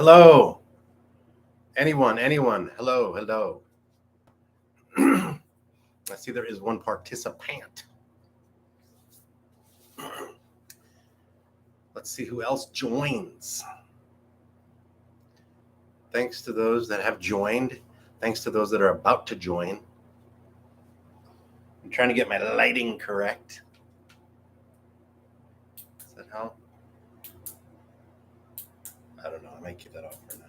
Hello. Anyone. Hello. I see there is one participant. Let's see who else joins. Thanks to those that have joined. Thanks to those that are about to join. I'm trying to get my lighting correct. Is that how? I don't know. I might keep that off for now.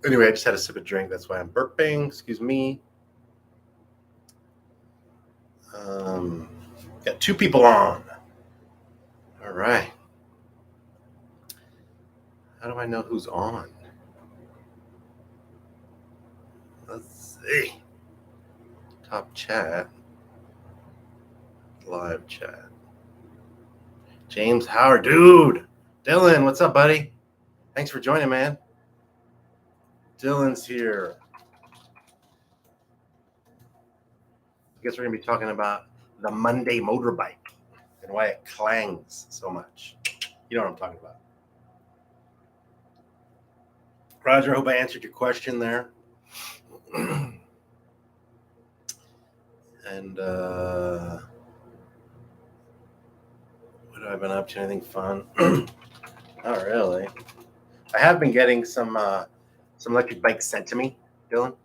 Anyway, I just had a sip of drink. That's why I'm burping. Excuse me. Got two people on. All right. How do I know who's on? Let's see. Top chat. Live chat. James Howard. Dude. Dylan, what's up, buddy? Thanks for joining, man. Dylan's here. I guess we're going to be talking about the Monday motorbike and why it clangs so much. You know what I'm talking about. Roger, I hope I answered your question there. And what have I been up to? Anything fun? Not really. I have been getting some electric bikes sent to me, Dylan,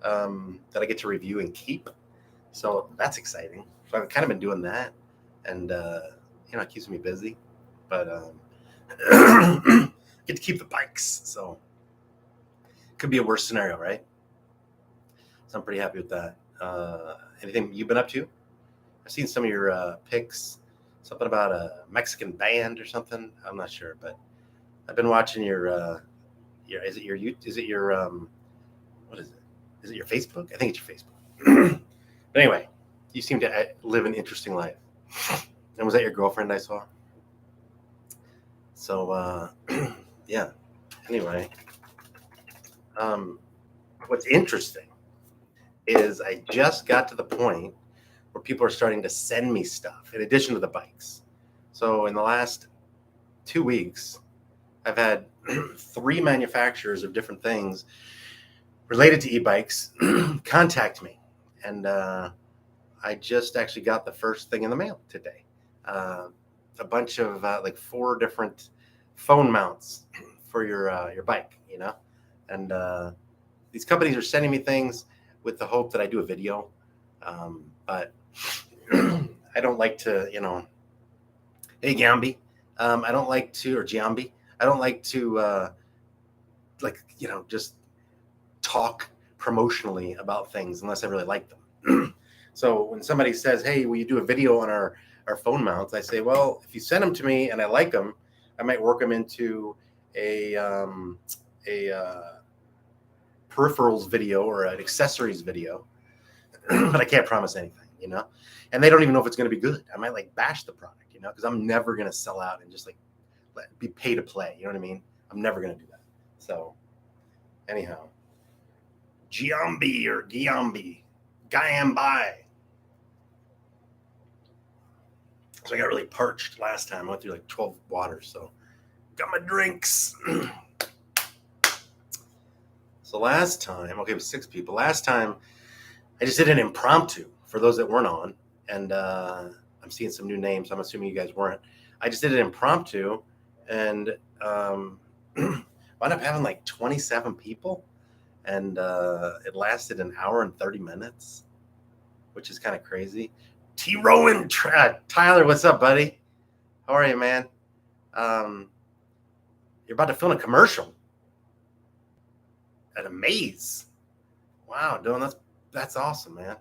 that I get to review and keep. So that's exciting. So I've kind of been doing that, and it keeps me busy. But get to keep the bikes, so could be a worse scenario, right? So I'm pretty happy with that. Anything you've been up to? I've seen some of your pics. Something about a Mexican band or something. I'm not sure, but I've been watching your what is it your Facebook? I think it's your Facebook. But anyway, you seem to live an interesting life. And was that your girlfriend I saw? So yeah. Anyway, what's interesting is I just got to the point where people are starting to send me stuff in addition to the bikes. So in the last 2 weeks, I've had 3 manufacturers of different things related to e-bikes contact me. And I just actually got the first thing in the mail today. A bunch of 4 different phone mounts for your bike, And these companies are sending me things with the hope that I do a video. But I don't like to, hey Gambi, I don't like to, or Giambi, I don't like to, just talk promotionally about things unless I really like them. So when somebody says, hey, will you do a video on our phone mounts? I say, well, if you send them to me and I like them, I might work them into a peripherals video or an accessories video, but I can't promise anything, and they don't even know if it's going to be good. I might bash the product, because I'm never going to sell out and just be pay to play. You know what I mean? I'm never going to do that. So anyhow, Giambi or Giambi, Guyambi. So I got really parched last time. I went through 12 waters. So got my drinks. So last time, okay, it was 6 people. Last time I just did an impromptu for those that weren't on. And I'm seeing some new names. I'm assuming you guys weren't. I just did an impromptu and wound up having 27 people. And it lasted an hour and 30 minutes, which is kind of crazy. T. Rowan, Tyler, what's up, buddy? How are you, man? You're about to film a commercial at a maze. Wow, Dylan, that's awesome, man.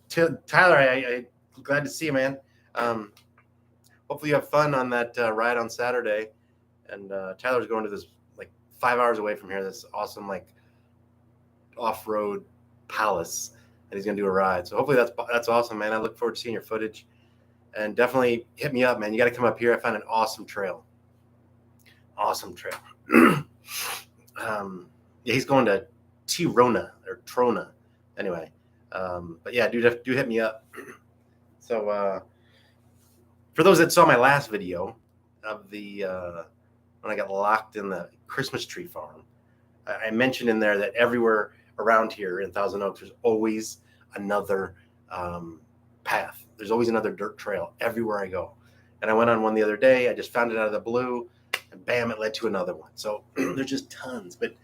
Tyler, I'm glad to see you, man. Hopefully you have fun on that ride on Saturday. And Tyler's going to this 5 hours away from here. This awesome off-road palace, and he's gonna do a ride. So hopefully that's awesome, man. I look forward to seeing your footage, and definitely hit me up, man. You got to come up here. I found an awesome trail. Yeah, he's going to Tirona or Trona. Anyway, but yeah, do hit me up. So for those that saw my last video, of the when I got locked in the Christmas tree farm, I mentioned in there that everywhere around here in Thousand Oaks, there's always another path. There's always another dirt trail everywhere I go. And I went on one the other day. I just found it out of the blue, and bam, it led to another one. So there's just tons. But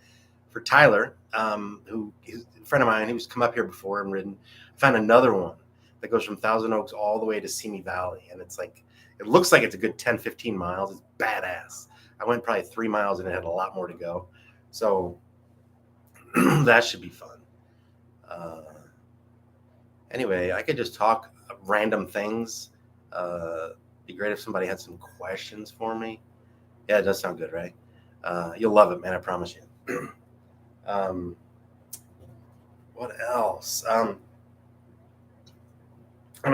for Tyler, who is a friend of mine who's come up here before and ridden, I found another one that goes from Thousand Oaks all the way to Simi Valley. And it's like, it looks like it's a good 10, 15 miles. It's badass. I went probably 3 miles and it had a lot more to go. So that should be fun. Anyway, I could just talk random things. Be great if somebody had some questions for me. Yeah, it does sound good, right? You'll love it, man. I promise you. What else? I'm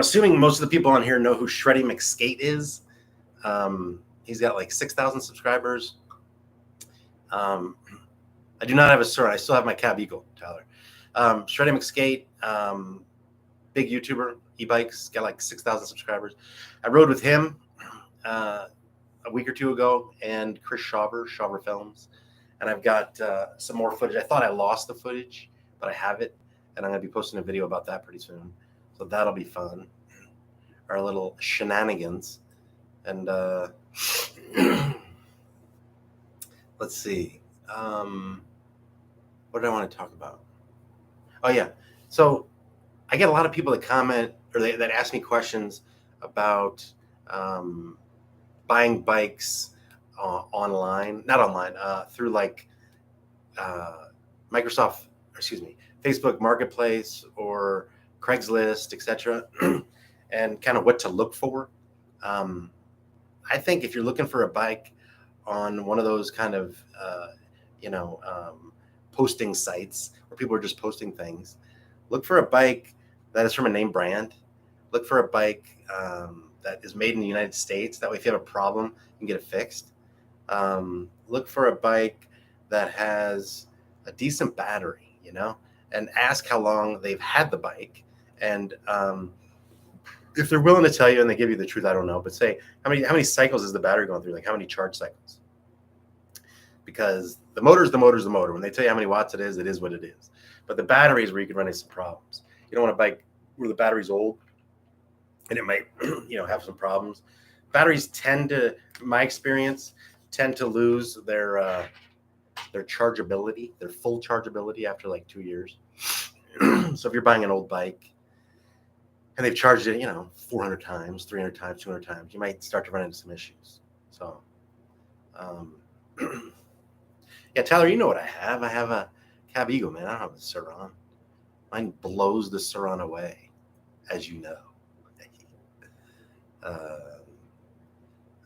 assuming most of the people on here know who Shreddy Skate is. He's got like 6,000 subscribers. I do not have a Suron. I still have my Cab Eagle, Tyler. Shreddy Skate, big YouTuber, e-bikes, got like 6,000 subscribers. I rode with him a week or two ago, and Chris Shawver Films. And I've got some more footage. I thought I lost the footage, but I have it. And I'm going to be posting a video about that pretty soon. So that'll be fun. Our little shenanigans. And let's see. What did I want to talk about? Oh, yeah. So I get a lot of people that comment or that ask me questions about buying bikes through like Facebook Marketplace or Craigslist, etc., and kind of what to look for. I think if you're looking for a bike on one of those kind of posting sites where people are just posting things, look for a bike that is from a name brand. Look for a bike that is made in the United States. That way, if you have a problem, you can get it fixed. Look for a bike that has a decent battery, and ask how long they've had the bike. And if they're willing to tell you and they give you the truth, I don't know, but say how many cycles is the battery going through? Like how many charge cycles? Because the motor is the motor. When they tell you how many watts it is what it is. But the battery is where you can run into some problems. You don't want a bike where the battery's old and it might, have some problems. Batteries tend to, in my experience, lose their chargeability, their full chargeability after like 2 years. So if you're buying an old bike and they've charged it, 400 times, 300 times, 200 times, you might start to run into some issues. So, yeah, Tyler, you know what I have. I have a Cab Eagle, man. I don't have a Suron. Mine blows the Suron away, as you know.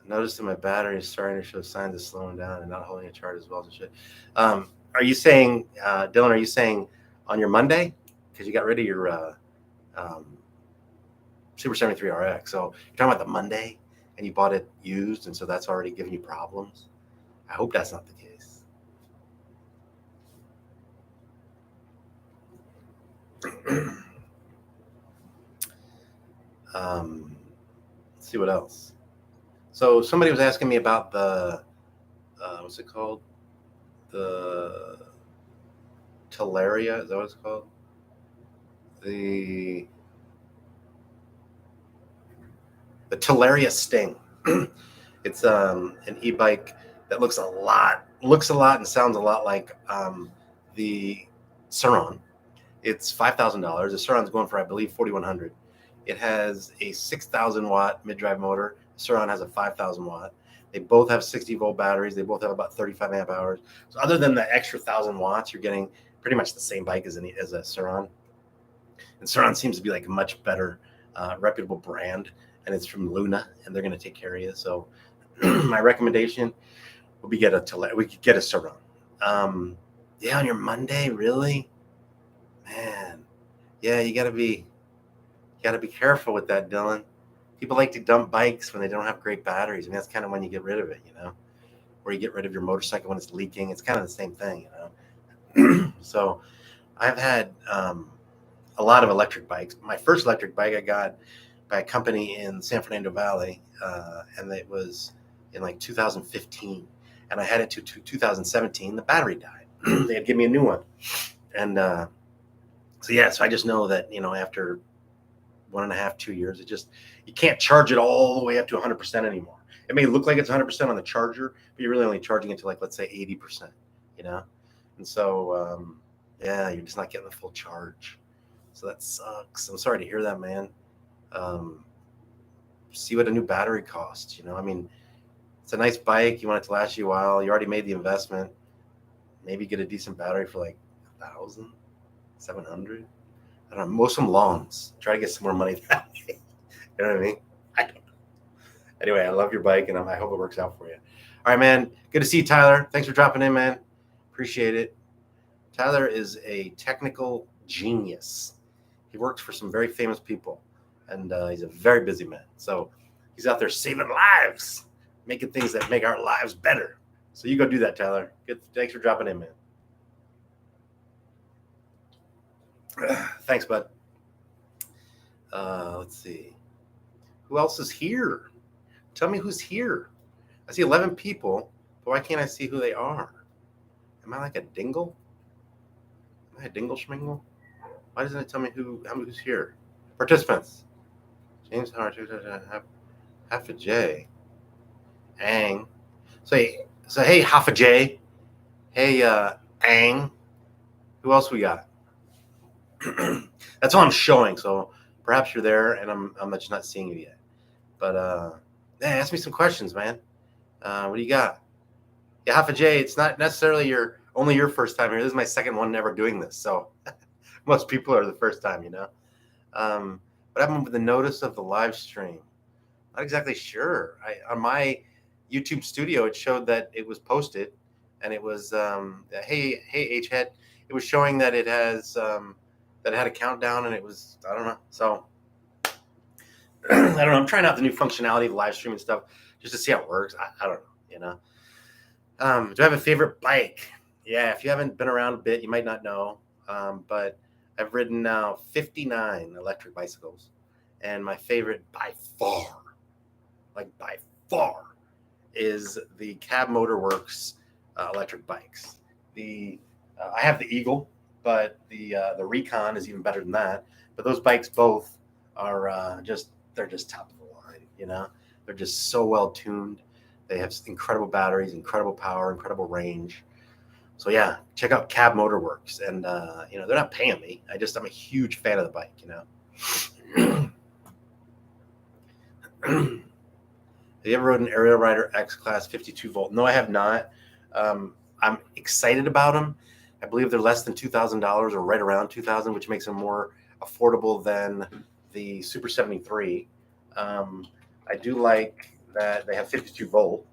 Noticed that my battery is starting to show signs of slowing down and not holding a charge as well as it should. Are you saying, Dylan, are you saying on your Monday? Because you got rid of your Super 73 RX. So you're talking about the Monday and you bought it used, and so that's already giving you problems? I hope that's not the case. Let's see what else. So somebody was asking me about the what's it called? The talaria, is that what it's called? The talaria Sting. It's an e-bike that looks a lot and sounds a lot like the Suron. It's $5,000. The Suron's going for, I believe, $4,100. It has a 6,000 watt mid-drive motor. The Suron has a 5,000 watt. They both have 60 volt batteries. They both have about 35 amp hours. So other than the extra 1,000 watts, you're getting pretty much the same bike as a Suron. And Suron seems to be like a much better, reputable brand, and it's from Luna, and they're going to take care of you. So my recommendation would be we could get a Suron. Yeah, on your Monday, really? Man, yeah, you gotta be careful with that, Dylan. People like to dump bikes when they don't have great batteries. I mean, that's kind of when you get rid of it, or you get rid of your motorcycle when it's leaking. It's kind of the same thing, So I've had a lot of electric bikes. My first electric bike I got by a company in San Fernando Valley, and it was in like 2015, and I had it to 2017. The battery died. They had given me a new one, and so I just know that after 1.5, 2 years, you can't charge it all the way up to 100% anymore. It may look like it's 100% on the charger, but you're really only charging it to, like, let's say 80%. And so you're just not getting the full charge. So that sucks. I'm sorry to hear that, man. See what a new battery costs. I mean, it's a nice bike. You want it to last you a while. You already made the investment. Maybe get a decent battery for like 1,000, 700. I don't know. Mow some lawns. Try to get some more money that way. You know what I mean? I don't know. Anyway, I love your bike, and I hope it works out for you. All right, man. Good to see you, Tyler. Thanks for dropping in, man. Appreciate it. Tyler is a technical genius. He works for some very famous people, and he's a very busy man. So he's out there saving lives, making things that make our lives better. So you go do that, Tyler. Good. Thanks for dropping in, man. Thanks, bud. Let's see. Who else is here? Tell me who's here. I see 11 people, but why can't I see who they are? Am I like a dingle? Am I a dingle schmingle? Why doesn't it tell me who's here? Participants. James Hart, half a J. Ang. So hey, half a J. Hey, Ang. Who else we got? That's all I'm showing, so perhaps you're there and I'm just not seeing you yet. But ask me some questions, man. What do you got? Yeah, half a J. It's not necessarily only your first time here. This is my second one ever doing this, so most people are the first time, What happened with the notice of the live stream? Not exactly sure. On my YouTube studio, it showed that it was posted, and it was hey H-head. It was showing that it has that it had a countdown, and it was, I don't know. So I don't know. I'm trying out the new functionality of live stream and stuff just to see how it works. I don't know. Do I have a favorite bike? Yeah, if you haven't been around a bit, you might not know. But I've ridden now 59 electric bicycles, and my favorite by far, is the Cab Motorworks electric bikes. I have the Eagle, but the Recon is even better than that. But those bikes both are they're just top of the line. They're just so well tuned. They have incredible batteries, incredible power, incredible range. So yeah, check out Cab Motorworks, and they're not paying me. I'm a huge fan of the bike. Have you ever rode an Aerial Rider X Class 52 volt? No, I have not. I'm excited about them. I believe they're less than $2,000 or right around $2,000, which makes them more affordable than the Super 73. I do like that they have 52 volt,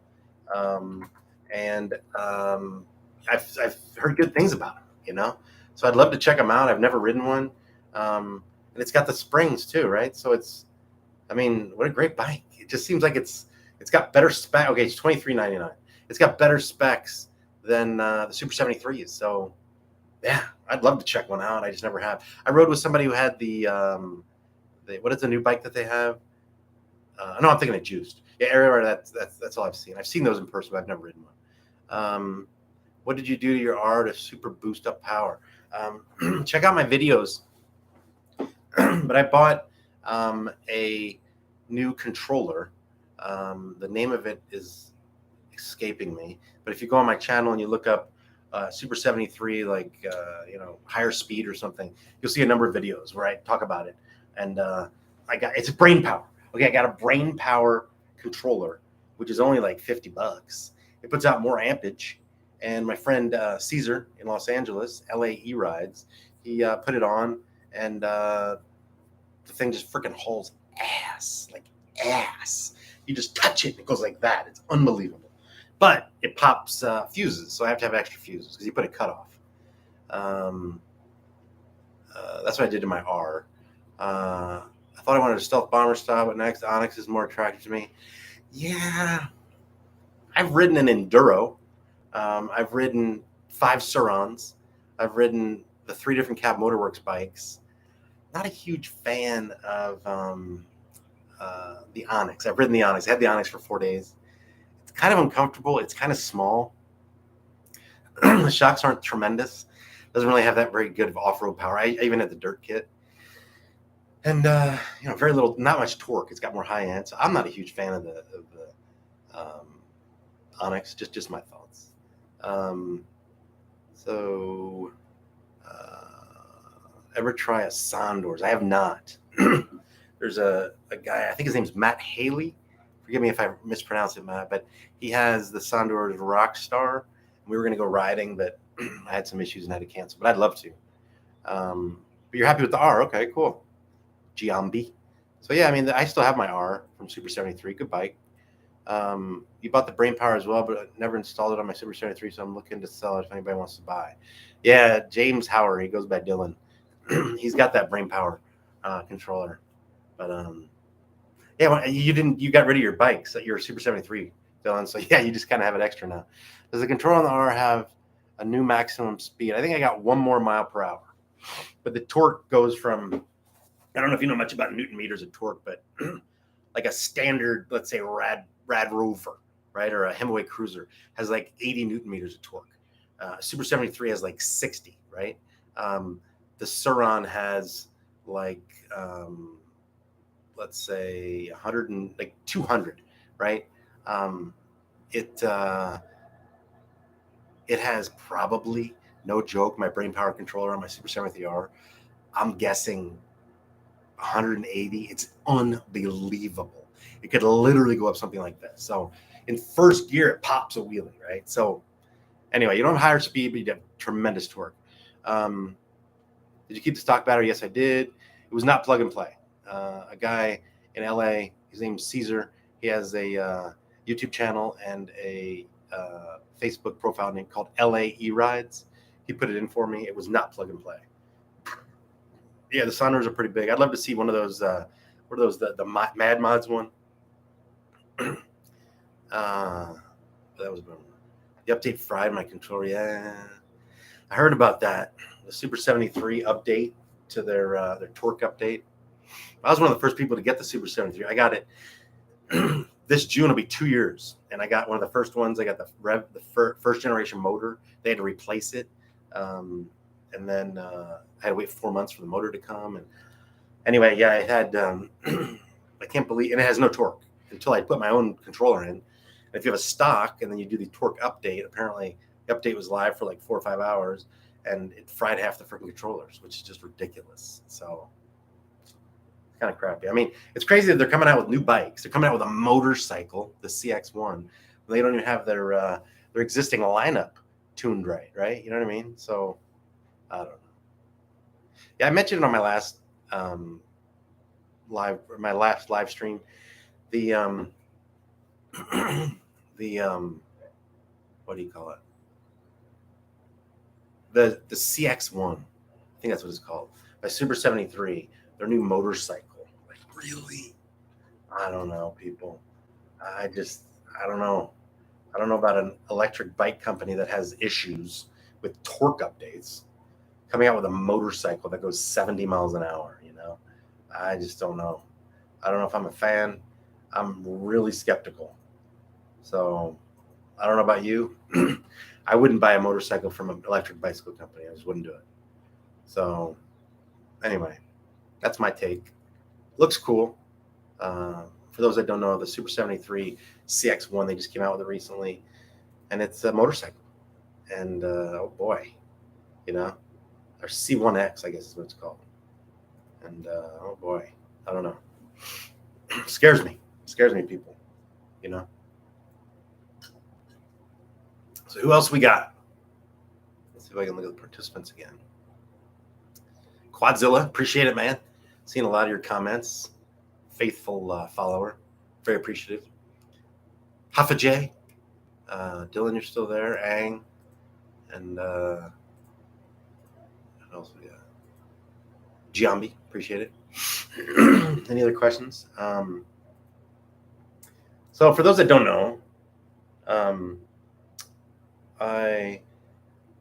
and I've heard good things about them. So I'd love to check them out. I've never ridden one, and it's got the springs too, right? So what a great bike! It just seems like it's got better spec. Okay, it's $23.99. It's got better specs than the Super 73s. So yeah, I'd love to check one out. I just never have. I rode with somebody who had the what is the new bike that they have? No, I'm thinking of Juiced. Yeah, Aerial Rider. That's all I've seen. I've seen those in person, but I've never ridden one. What did you do to your R to super boost up power? Check out my videos. But I bought a new controller. The name of it is escaping me. But if you go on my channel and you look up Super 73, higher speed or something, you'll see a number of videos where I talk about it. And it's a brain power. Okay, I got a brain power controller, which is only like $50. It puts out more ampage. And my friend Caesar in Los Angeles, LAE rides, he put it on, and the thing just freaking hauls ass, like ass. You just touch it, and it goes like that. It's unbelievable. But it pops fuses, so I have to have extra fuses because you put a cutoff. That's what I did to my R. I thought I wanted a stealth bomber style, but next Onyx is more attractive to me. Yeah, I've ridden an Enduro. I've ridden 5 Surons. I've ridden the 3 different Cab Motorworks bikes. Not a huge fan of the Onyx. I've ridden the Onyx. I had the Onyx for 4 days. kind of uncomfortable. It's kind of small. The shocks aren't tremendous. Doesn't really have that very good of off-road power. I even had the dirt kit. And very little, not much torque. It's got more high end. So I'm not a huge fan of the Onyx. Just my thoughts. Ever try a Sondors? I have not. There's a guy, I think his name's Matt Haley. Forgive me if I mispronounce it, Matt, but he has the Sondors Rockstar. We were going to go riding, but I had some issues and had to cancel. But I'd love to. But you're happy with the R? Okay, cool. Giambi. So yeah, I mean, I still have my R from Super 73. Good bike. You bought the brain power as well, but I never installed it on my Super 73, so I'm looking to sell it if anybody wants to buy. Yeah, James Hauer, he goes by Dylan. He's got that brain power controller. But yeah, you got rid of your bikes at your Super 73, Dylan. So yeah, you just kind of have it extra now. Does the controller on the R have a new maximum speed? I think I got 1 more mile per hour, but the torque goes from, I don't know if you know much about Newton meters of torque, but like a standard, let's say Rad Rover, right, or a Hemingway Cruiser has like 80 Newton meters of torque. Super 73 has like 60, right? The Suron has like let's say 100 and like 200, right? It has probably, no joke, my brain power controller on my Super 73R, I'm guessing 180. It's unbelievable. It could literally go up something like this. So in first gear, it pops a wheelie, right? So anyway, you don't have higher speed, but you have tremendous torque. Did you keep the stock battery? Yes, I did. It was not plug and play. A guy in LA, his name's Caesar. He has a YouTube channel and a Facebook profile name called LAE Rides. He put it in for me. It was not plug and play. Yeah, the Sondors are pretty big. I'd love to see one of those. What are those? The Mad Mods one. That was the update fried my controller. Yeah, I heard about that. The Super 73 update to their torque update. I was one of the first people to get the Super 73. I got it this June. Will be 2 years, and I got one of the first ones. I got the first generation motor. They had to replace it, and then I had to wait 4 months for the motor to come. And anyway, yeah, I had. I can't believe, and it has no torque until I put my own controller in. And if you have a stock and then you do the torque update, apparently the update was live for like 4 or 5 hours, and it fried half the freaking controllers, which is just ridiculous. So kind of crappy. I mean, it's crazy that they're coming out with new bikes. They're coming out with a motorcycle, the CX1. They don't even have their existing lineup tuned right? You know what I mean? So I don't know. Yeah, I mentioned it on my last live stream. The what do you call it? The CX1. I think that's what it's called. My Super 73. Their new motorcycle. Like, really? I don't know, people. I don't know. I don't know about an electric bike company that has issues with torque updates coming out with a motorcycle that goes 70 miles an hour, you know? I just don't know. I don't know if I'm a fan. I'm really skeptical. So I don't know about you. I wouldn't buy a motorcycle from an electric bicycle company. I just wouldn't do it. So anyway, that's my take. Looks cool. For those that don't know, the Super 73 CX1, they just came out with it recently, and it's a motorcycle. And oh boy, you know, or C1X, I guess is what it's called. And oh boy, I don't know. Scares me, people. You know. So who else we got? Let's see if I can look at the participants again. Quadzilla, appreciate it, man. Seen a lot of your comments. Faithful follower, very appreciative. Hafa J, Dylan, you're still there. Ang, and what else we got? Giambi, appreciate it. Any other questions? So for those that don't know, I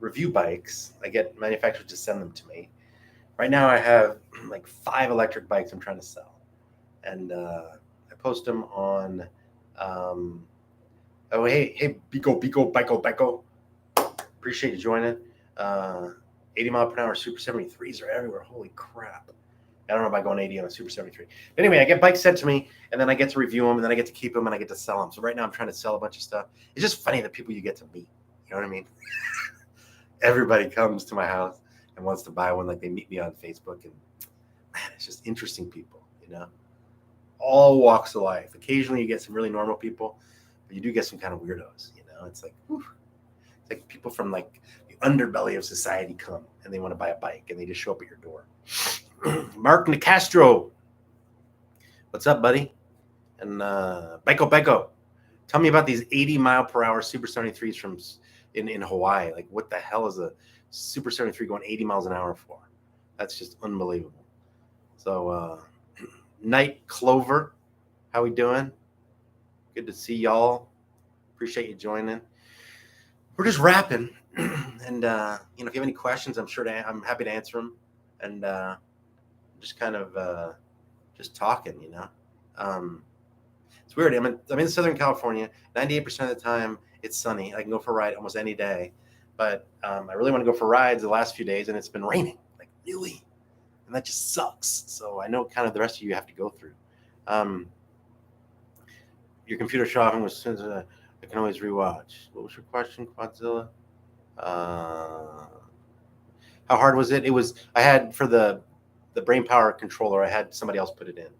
review bikes. I get manufacturers to send them to me. Right now I have like 5 electric bikes I'm trying to sell. And I post them on Oh, hey, Biko. Appreciate you joining. 80 mile per hour Super 73s are everywhere. Holy crap. I don't know about going 80 on a Super 73. But anyway, I get bikes sent to me, and then I get to review them, and then I get to keep them, and I get to sell them. So right now I'm trying to sell a bunch of stuff. It's just funny the people you get to meet. You know what I mean? Everybody comes to my house and wants to buy one. Like they meet me on Facebook, and man, it's just interesting people, you know? All walks of life. Occasionally you get some really normal people, but you do get some kind of weirdos, you know? It's like, whew. It's like people from like the underbelly of society come and they want to buy a bike and they just show up at your door. Mark Nicastro, what's up, buddy? And Beko, tell me about these 80 mile per hour Super 73s from in Hawaii. Like, what the hell is a Super 73 going 80 miles an hour for? That's just unbelievable. So, Night Clover, how we doing? Good to see y'all. Appreciate you joining. We're just rapping, and if you have any questions, I'm happy to answer them, and just kind of just talking, you know. It's weird. I'm in Southern California. 98% of the time, it's sunny. I can go for a ride almost any day, but I really want to go for rides the last few days, and it's been raining, like really, and that just sucks. So I know kind of the rest of you have to go through. Your computer shopping was since I can always rewatch. What was your question, Quadzilla? How hard was it? It was. I had for the brain power controller. I had somebody else put it in.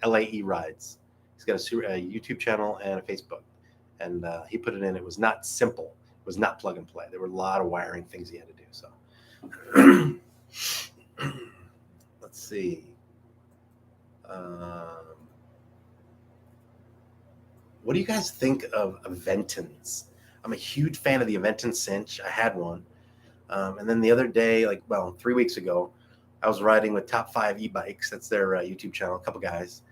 LAE Rides. He's got a YouTube channel and a Facebook, and he put it in. It was not simple. It was not plug and play. There were a lot of wiring things he had to do. So let's see. What do you guys think of Aventins? I'm a huge fan of the Aventin cinch. I had one. And then the other day, 3 weeks ago, I was riding with Top 5 E-Bikes. That's their YouTube channel, a couple guys.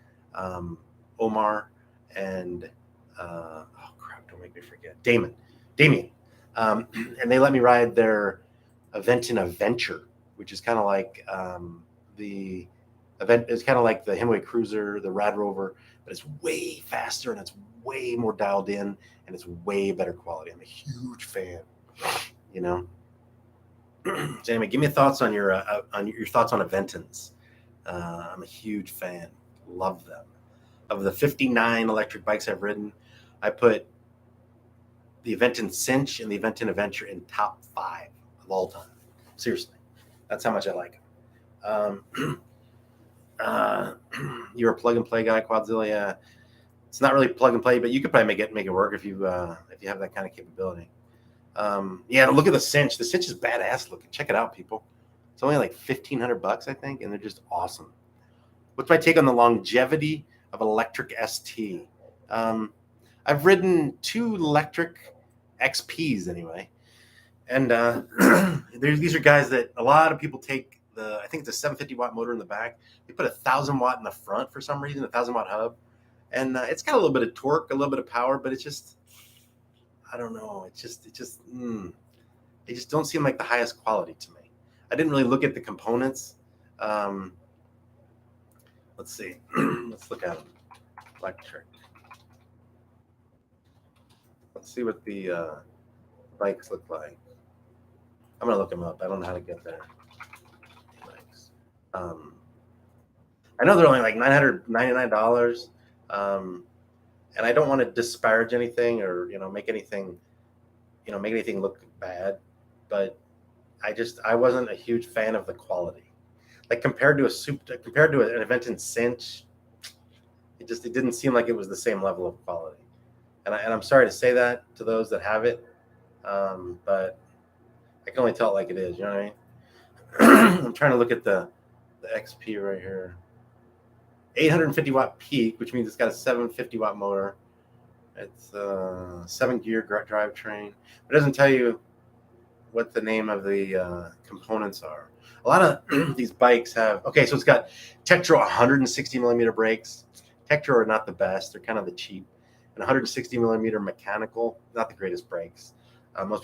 Omar and, oh crap, don't make me forget, Damien. And they let me ride their Aventin Adventure, which is kind of like the event. It's kind of like the Himway Cruiser, the Rad Rover, but it's way faster and it's way more dialed in and it's way better quality. I'm a huge fan, you know. So anyway, give me thoughts on your thoughts on Aventins. I'm a huge fan. Love them. Of the 59 electric bikes I've ridden, I put the Aventin Cinch and the Aventin Adventure in top 5 of all time. Seriously, that's how much I like them. You're a plug and play guy, Quadzilla. Yeah. It's not really plug and play, but you could probably make it work if you have that kind of capability. Look at the cinch. The cinch is badass looking. Check it out, people. It's only like $1,500, I think, and they're just awesome. What's my take on the longevity of electric ST? I've ridden 2 electric XPs anyway, and these are guys that a lot of people take. I think it's a 750 watt motor in the back. They put 1,000 watt in the front for some reason, 1,000 watt hub, and it's got a little bit of torque, a little bit of power, but it's just, I don't know. They just don't seem like the highest quality to me. I didn't really look at the components. Let's see. Let's look at them. Electric. Let's see what the bikes look like. I'm gonna look them up. I don't know how to get there. Bikes. I know they're only like $999. And I don't want to disparage anything or make anything look bad, but I wasn't a huge fan of the quality. Like compared to an Aventin Cinch, it didn't seem like it was the same level of quality. And I'm sorry to say that to those that have it, but I can only tell it like it is. You know what I mean? I'm trying to look at the XP right here. 850 watt peak, which means it's got a 750 watt motor. It's a 7-gear drivetrain. It doesn't tell you what the name of the components are. A lot of these bikes have, so it's got Tektro 160 millimeter brakes. Tektro are not the best. They're kind of the cheap. And 160 millimeter mechanical, not the greatest brakes. Most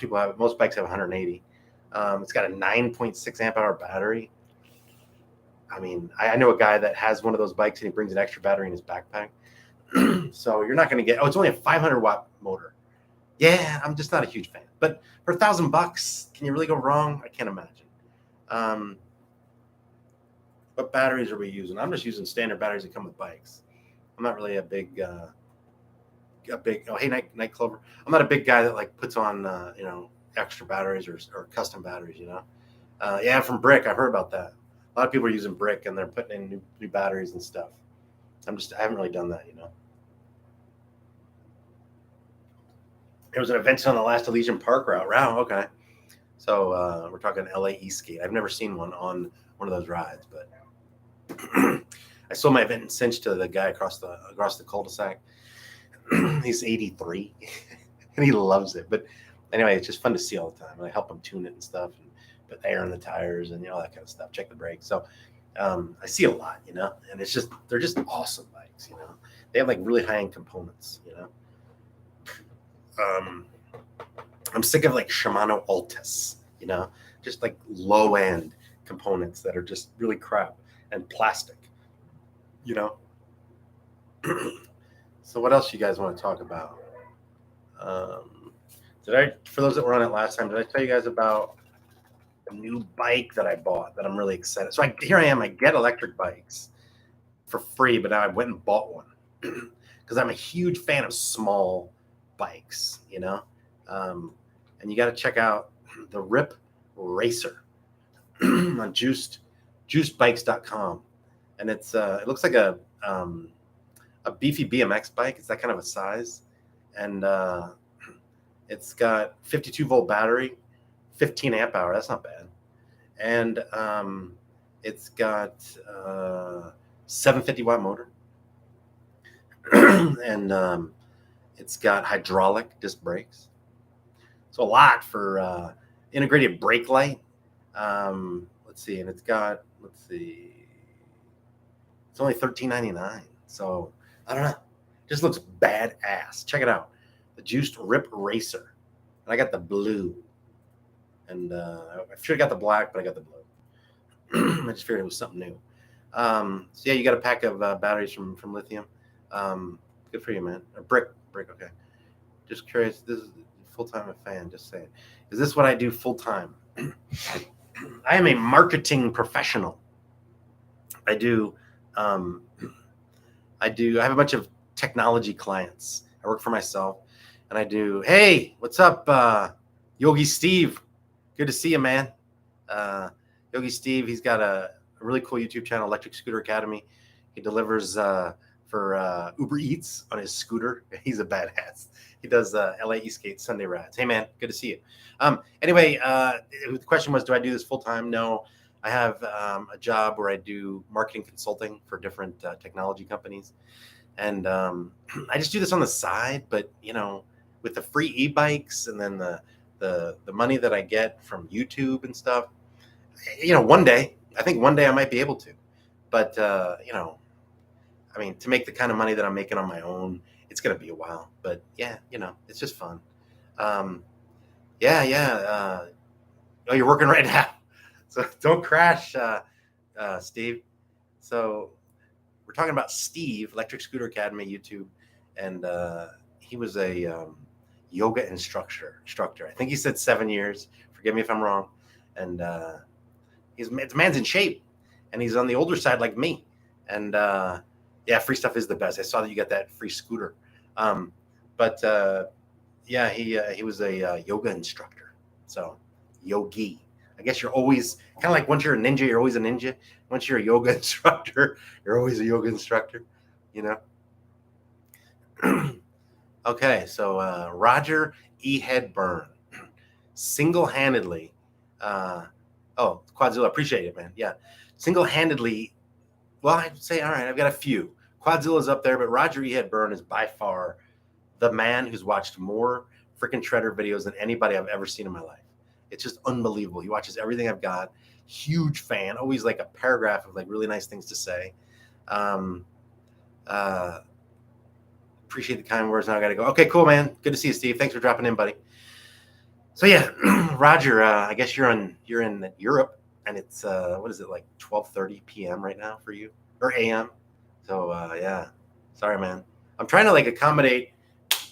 bikes have 180. It's got a 9.6 amp hour battery. I mean, I know a guy that has one of those bikes and he brings an extra battery in his backpack. So you're not going to get, it's only a 500 watt motor. Yeah, I'm just not a huge fan. But for $1,000, can you really go wrong? I can't imagine. What batteries are we using? I'm just using standard batteries that come with bikes. I'm not really a big oh, hey, night Clover. I'm not a big guy that like puts on extra batteries or custom batteries. Yeah, from Brick, I've heard about that. A lot of people are using Brick and they're putting in new batteries and stuff. I haven't really done that. There was an event on the last Elysian Park route. Wow, okay. So we're talking LAE Skate. I've never seen one on one of those rides, but I sold my event in Cinch to the guy across the cul-de-sac. He's 83 and he loves it. But anyway, it's just fun to see all the time. And I help him tune it and stuff, and put air in the tires and all that kind of stuff. Check the brakes. So I see a lot, and they're just awesome bikes. They have like really high-end components. I'm sick of like Shimano Altus, just like low-end components that are just really crap and plastic, So what else you guys want to talk about? For those that were on it last time, did I tell you guys about a new bike that I bought that I'm really excited? So here I am. I get electric bikes for free, but now I went and bought one because I'm a huge fan of small bikes, and you got to check out the Rip Racer on juicedbikes.com. And it looks like a beefy BMX bike. It's that kind of a size. And it's got 52 volt battery, 15 amp hour. That's not bad. And it's got 750 watt motor. And it's got hydraulic disc brakes. So a lot for integrated brake light. Let's see. And it's only $13.99. So I don't know. Just looks badass. Check it out. The Juiced Rip Racer. And I got the blue. And I should have got the black, but I got the blue. I just figured it was something new. So yeah, you got a pack of batteries from lithium. Good for you, man. Or brick, okay. Just curious. This is full-time a fan, just saying. Is this what I do full-time? I am a marketing professional. I have a bunch of technology clients. I work for myself, and I do. Hey, what's up, Yogi Steve? Good to see you, man. Yogi Steve, he's got a really cool YouTube channel, Electric Scooter Academy. He delivers for Uber Eats on his scooter. He's a badass. He does LAE Skate Sunday rides. Hey, man, good to see you. Anyway, the question was, do I do this full time? No. I have a job where I do marketing consulting for different technology companies. And I just do this on the side, but, with the free e-bikes and then the money that I get from YouTube and stuff, one day I might be able to. But, I mean, to make the kind of money that I'm making on my own, it's going to be a while. But, yeah, it's just fun. Yeah. Oh, you're working right now. So don't crash, Steve. So we're talking about Steve, Electric Scooter Academy YouTube, and he was a yoga instructor. I think he said 7 years. Forgive me if I'm wrong. And the man's in shape, and he's on the older side like me. And yeah, free stuff is the best. I saw that you got that free scooter. Yeah, he was a yoga instructor. So yogi. I guess you're always kind of like, once you're a ninja, you're always a ninja. Once you're a yoga instructor, you're always a yoga instructor, Okay, so Roger E. Headburn single-handedly, Quadzilla, appreciate it, man. Yeah, single-handedly, well, I'd say, all right, I've got a few. Quadzilla's up there, but Roger E. Headburn is by far the man who's watched more Frickin Shredder videos than anybody I've ever seen in my life. It's just unbelievable. He watches everything I've got. Huge fan. Always like a paragraph of like really nice things to say. Appreciate the kind words. Now I got to go. Okay, cool, man. Good to see you, Steve. Thanks for dropping in, buddy. So yeah, Roger, I guess you're in Europe, and it's what is it, like 12:30 p.m. right now for you, or a.m. So yeah, sorry, man. I'm trying to like accommodate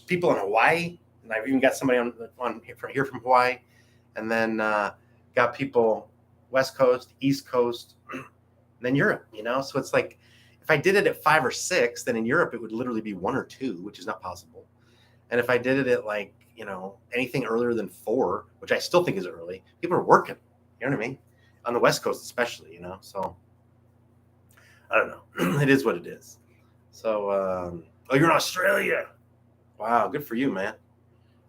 people in Hawaii and I've even got somebody on here from Hawaii, and then got people West Coast, East Coast, and then Europe. So it's like if I did it at 5 or 6, then in Europe it would literally be 1 or 2, which is not possible. And if I did it at like anything earlier than 4, which I still think is early, people are working. You know what I mean? On the West Coast, especially. So I don't know. It is what it is. So, oh, you're in Australia. Wow, good for you, man.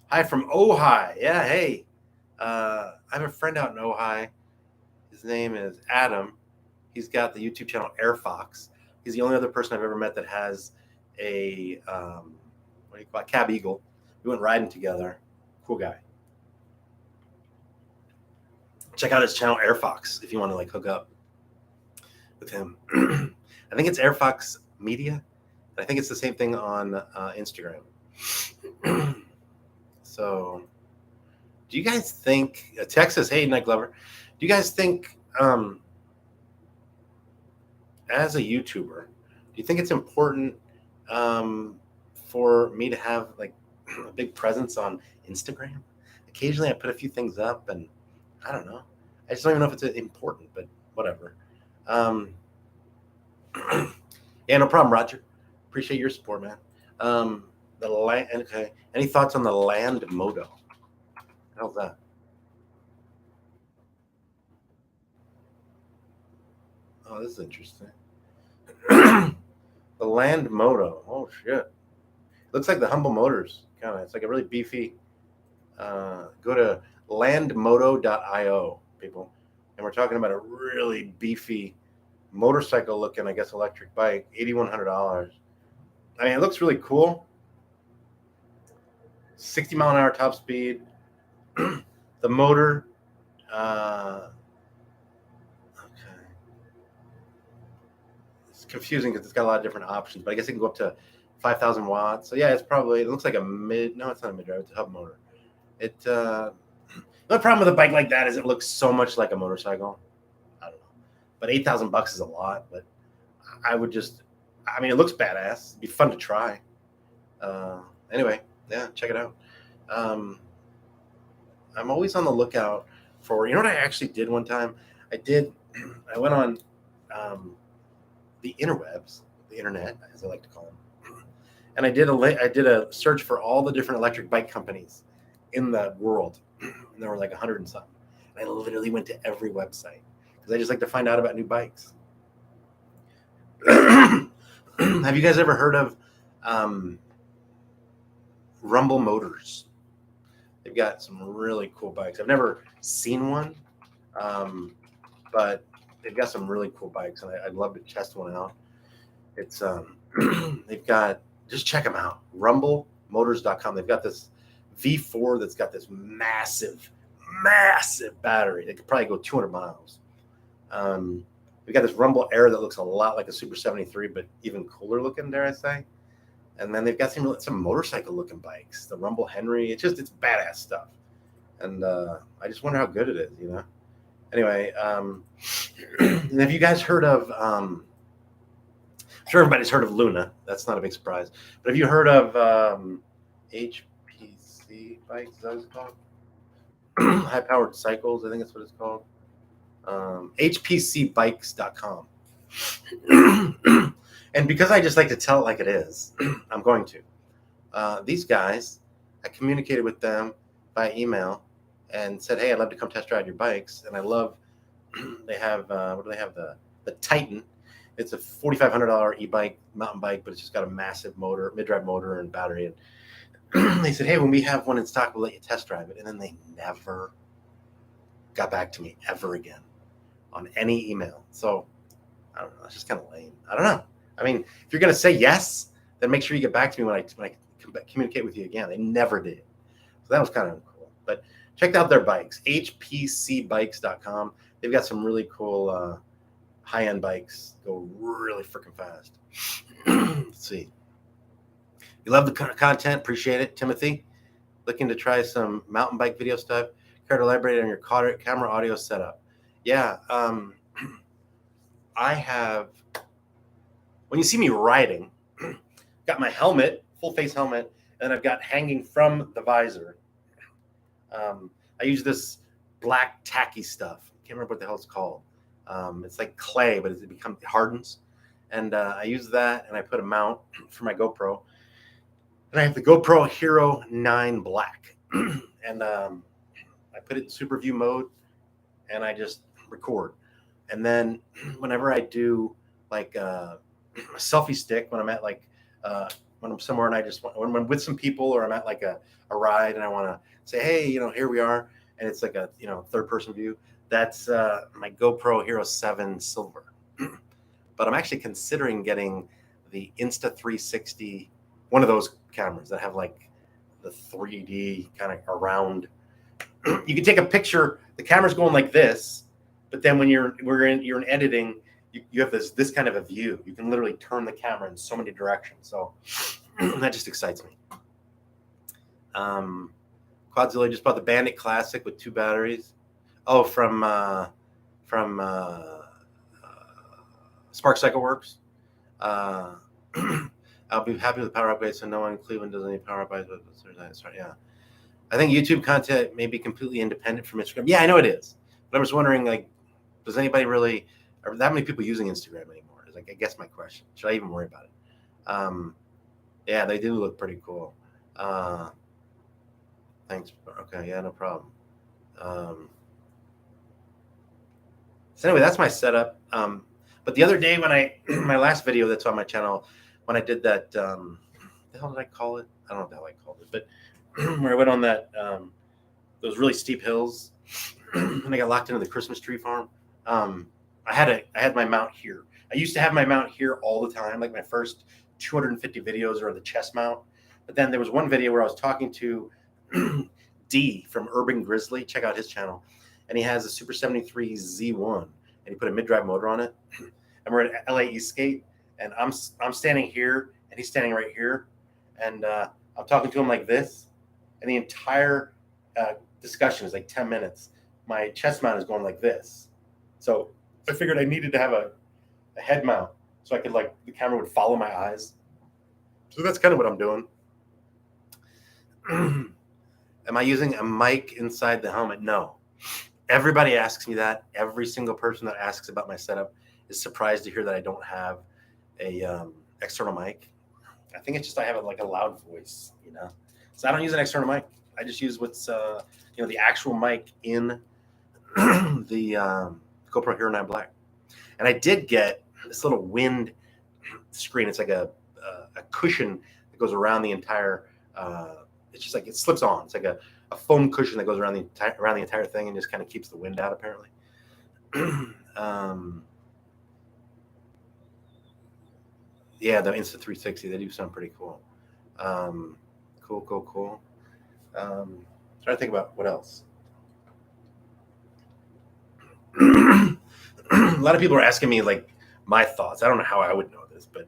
Hi from Ojai. Yeah, hey. I have a friend out in Ojai. His name is Adam. He's got the YouTube channel Air Fox. He's the only other person I've ever met that has a what do you call it? Cab Eagle. We went riding together. Cool guy. Check out his channel Air Fox if you want to like hook up with him. I think it's Air Fox Media. I think it's the same thing on Instagram. So, do you guys think Texas? Hey, Night Glover. Do you guys think, as a YouTuber, do you think it's important for me to have like a big presence on Instagram? Occasionally, I put a few things up, and I don't know. I just don't even know if it's important, but whatever. Yeah, no problem, Roger. Appreciate your support, man. Okay. Any thoughts on the land moto? How's that? Oh, this is interesting. The land moto. Oh shit. Looks like the Humble Motors. Kind of. It's like a really beefy. Go to landmoto.io, people, and we're talking about a really beefy motorcycle-looking, I guess, electric bike, $8,100. I mean, it looks really cool. 60-mile-an-hour top speed. The motor. Okay. It's confusing because it's got a lot of different options, but I guess it can go up to 5,000 watts. So yeah, it looks like a mid. No, it's not a mid drive. It's a hub motor. The problem with a bike like that is it looks so much like a motorcycle. I don't know, but $8,000 is a lot. But I would it looks badass. It'd be fun to try. Anyway, yeah, check it out. I'm always on the lookout for, what I actually did one time? I went on the interwebs, the internet, as I like to call them, and I did a search for all the different electric bike companies in the world, and there were like 100 and something. And I literally went to every website because I just like to find out about new bikes. Have you guys ever heard of Rumble Motors? They've got some really cool bikes. I've never seen one, but they've got some really cool bikes, and I'd love to test one out. It's they've got, just check them out. RumbleMotors.com. They've got this V4 that's got this massive battery. It could probably go 200 miles. We've got this Rumble Air that looks a lot like a Super 73, but even cooler looking, dare I say. And then they've got some motorcycle looking bikes. The Rumble Henry. It's badass stuff. And I just wonder how good it is, Anyway, have you guys heard of? I'm sure everybody's heard of Luna. That's not a big surprise. But have you heard of HPC bikes? Is that what it's called? High powered cycles. I think that's what it's called. HPCbikes.com. And because I just like to tell it like it is, I'm going to. These guys, I communicated with them by email and said, hey, I'd love to come test drive your bikes. And I love, they have, what do they have? The Titan. It's a $4,500 e-bike, mountain bike, but it's just got a massive motor, mid-drive motor and battery. And they said, hey, when we have one in stock, we'll let you test drive it. And then they never got back to me ever again on any email. So I don't know. It's just kind of lame. I don't know. I mean, if you're going to say yes, then make sure you get back to me when I communicate with you again. They never did. So that was kind of cool. But check out their bikes, hpcbikes.com. They've got some really cool high-end bikes. Go really freaking fast. Let's see. You love the content. Appreciate it, Timothy. Looking to try some mountain bike video stuff. Care to elaborate on your camera audio setup? Yeah. I have... When you see me riding, got my helmet, full face helmet, And I've got hanging from the visor. I use this black tacky stuff. I can't remember what the hell it's called. It's like clay, but it hardens. And I use that, and I put a mount for my GoPro. And I have the GoPro Hero 9 Black. And I put it in super view mode, and I just record. And then whenever I do like a selfie stick, when I'm at like when I'm somewhere and I just when I'm with some people, or I'm at like a ride and I want to say, hey, here we are, and it's like a third person view. That's my GoPro Hero 7 Silver. But I'm actually considering getting the Insta360, one of those cameras that have like the 3D kind of around. You can take a picture. The camera's going like this, but then when you're in editing, you have this kind of a view. You can literally turn the camera in so many directions. So that just excites me. Quadzilla just bought the Bandit Classic with 2 batteries. Oh, from Spark Cycle Works. I'll be happy with the power upgrade, so no one in Cleveland does any power upgrades. Yeah. I think YouTube content may be completely independent from Instagram. Yeah, I know it is. But I'm just wondering, like, does anybody really, are that many people using Instagram anymore? Is, like, I guess my question. Should I even worry about it? Yeah, they do look pretty cool. Thanks. Okay, yeah, no problem. So anyway, that's my setup. But the other day when my last video that's on my channel, when I did that, the hell did I call it? I don't know what the hell I called it, but where I went on that, those really steep hills, and I got locked into the Christmas tree farm. I had my mount here. I used to have my mount here all the time. Like my first 250 videos are the chest mount. But then there was one video where I was talking to D from Urban Grizzly. Check out his channel. And he has a Super 73 Z1, and he put a mid-drive motor on it. And we're at LAE Skate, and I'm standing here, and he's standing right here, and I'm talking to him like this, and the entire discussion is like 10 minutes. My chest mount is going like this. So I figured I needed to have a head mount so I could, like, the camera would follow my eyes. So that's kind of what I'm doing. Am I using a mic inside the helmet? No. Everybody asks me that. Every single person that asks about my setup is surprised to hear that I don't have a external mic. I think it's just I have a loud voice, So I don't use an external mic. I just use what's the actual mic in the GoPro Hero 9 Black. And I did get this little wind screen. It's like a cushion that goes around the entire. It's just like it slips on. It's like a foam cushion that goes around the entire thing and just kind of keeps the wind out, apparently. Yeah, the Insta360, they do sound pretty cool. Cool. Trying to think about what else. A lot of people are asking me, like, my thoughts. I don't know how I would know this, but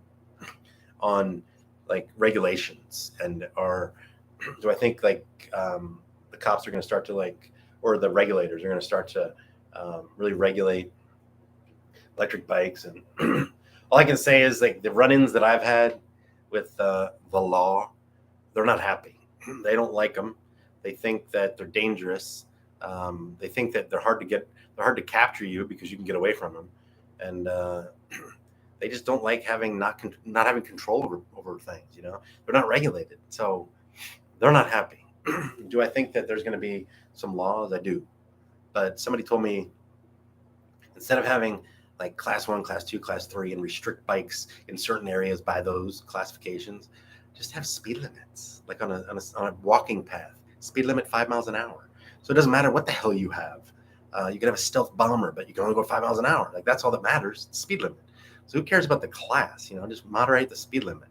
on, like, regulations do I think, like, the cops are going to start to, like, or the regulators are going to start to really regulate electric bikes? And all I can say is, like, the run-ins that I've had with the law, they're not happy. They don't like them. They think that they're dangerous. They think that they're hard to capture you because you can get away from them, and they just don't like not having control over things. They're not regulated, so they're not happy. Do I think that there's going to be some laws? I do, but somebody told me instead of having like class 1, class 2, class 3, and restrict bikes in certain areas by those classifications, just have speed limits, like on a walking path. Speed limit 5 miles an hour. So it doesn't matter what the hell you have. You can have a stealth bomber, but you can only go 5 miles an hour. Like, that's all that matters. Speed limit. So who cares about the class? Just moderate the speed limit.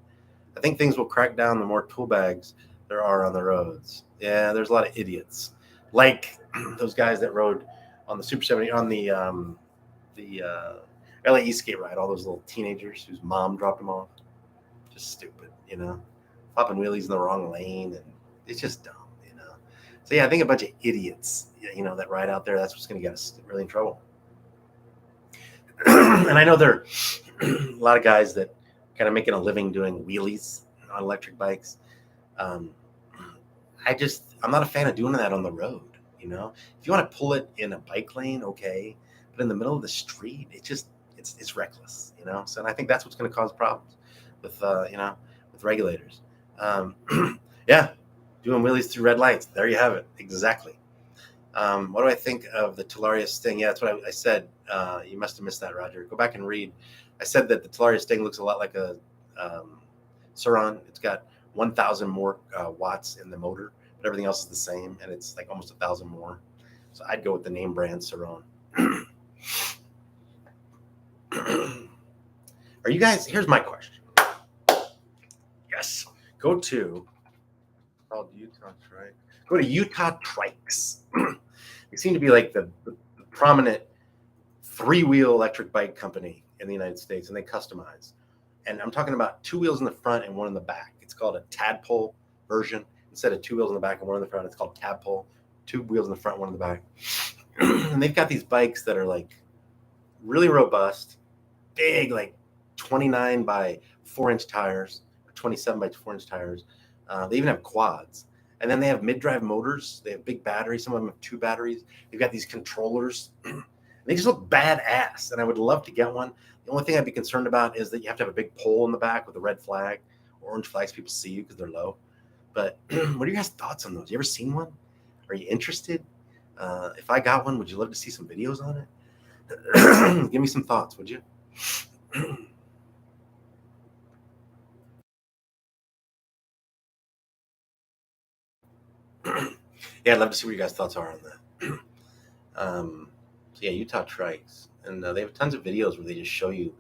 I think things will crack down the more tool bags there are on the roads. Yeah, there's a lot of idiots, like those guys that rode on the Super 70 on the LAE Skate ride. All those little teenagers whose mom dropped them off. Just stupid, popping wheelies in the wrong lane, and it's just dumb, So yeah, I think a bunch of idiots, that ride out there. That's what's going to get us really in trouble. And I know there are a lot of guys that kind of making a living doing wheelies on electric bikes. Um, I'm not a fan of doing that on the road. If you want to pull it in a bike lane, okay, but in the middle of the street, it's reckless. So and I think that's what's going to cause problems with with regulators. Um, yeah, doing wheelies through red lights. There you have it. Exactly. What do I think of the talaria sting? Yeah, that's what I said. You must have missed that, Roger. Go back and read. I said that the talaria sting looks a lot like a Suron. It's got 1,000 more watts in the motor, but everything else is the same, and it's like almost 1,000 more. So I'd go with the name brand Suron. Are you guys? Here's my question. Yes, go to called Utah Trike. Go to Utah Trikes. They seem to be like the prominent three-wheel electric bike company in the United States, and they customize. And I'm talking about two wheels in the front and one in the back. It's called a tadpole version. Instead of two wheels in the back and one in the front, it's called tadpole. Two wheels in the front, one in the back. And they've got these bikes that are like really robust, big, like 29 by 4-inch tires, or 27 by 4-inch tires. They even have quads. And then they have mid-drive motors. They have big batteries. Some of them have 2 batteries. They've got these controllers. They just look badass, and I would love to get one. The only thing I'd be concerned about is that you have to have a big pole in the back with a red flag, or orange flags. People see you because they're low. But what are your guys' thoughts on those? You ever seen one? Are you interested? If I got one, would you love to see some videos on it? Give me some thoughts, would you? Yeah, I'd love to see what your guys' thoughts are on that. So yeah, Utah Trikes, and they have tons of videos where they just show you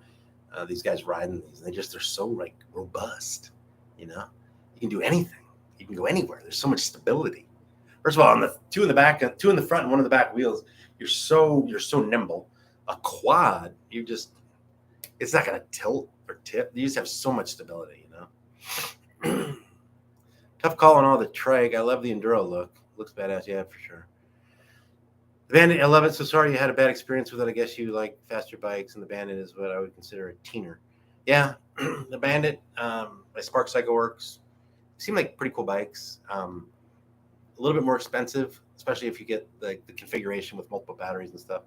these guys riding these, and they're so like robust. You can do anything. You can go anywhere. There's so much stability. First of all, on the 2 in the back, 2 in the front, and 1 in the back wheels, you're so nimble. A quad, it's not going to tilt or tip. You just have so much stability. Tough call on all the trike. I love the enduro look. Looks badass, yeah, for sure. Bandit, I love it. So sorry you had a bad experience with it. I guess you like faster bikes, and the Bandit is what I would consider a teener. Yeah, the Bandit by Spark Cycle Works seem like pretty cool bikes. A little bit more expensive, especially if you get the configuration with multiple batteries and stuff,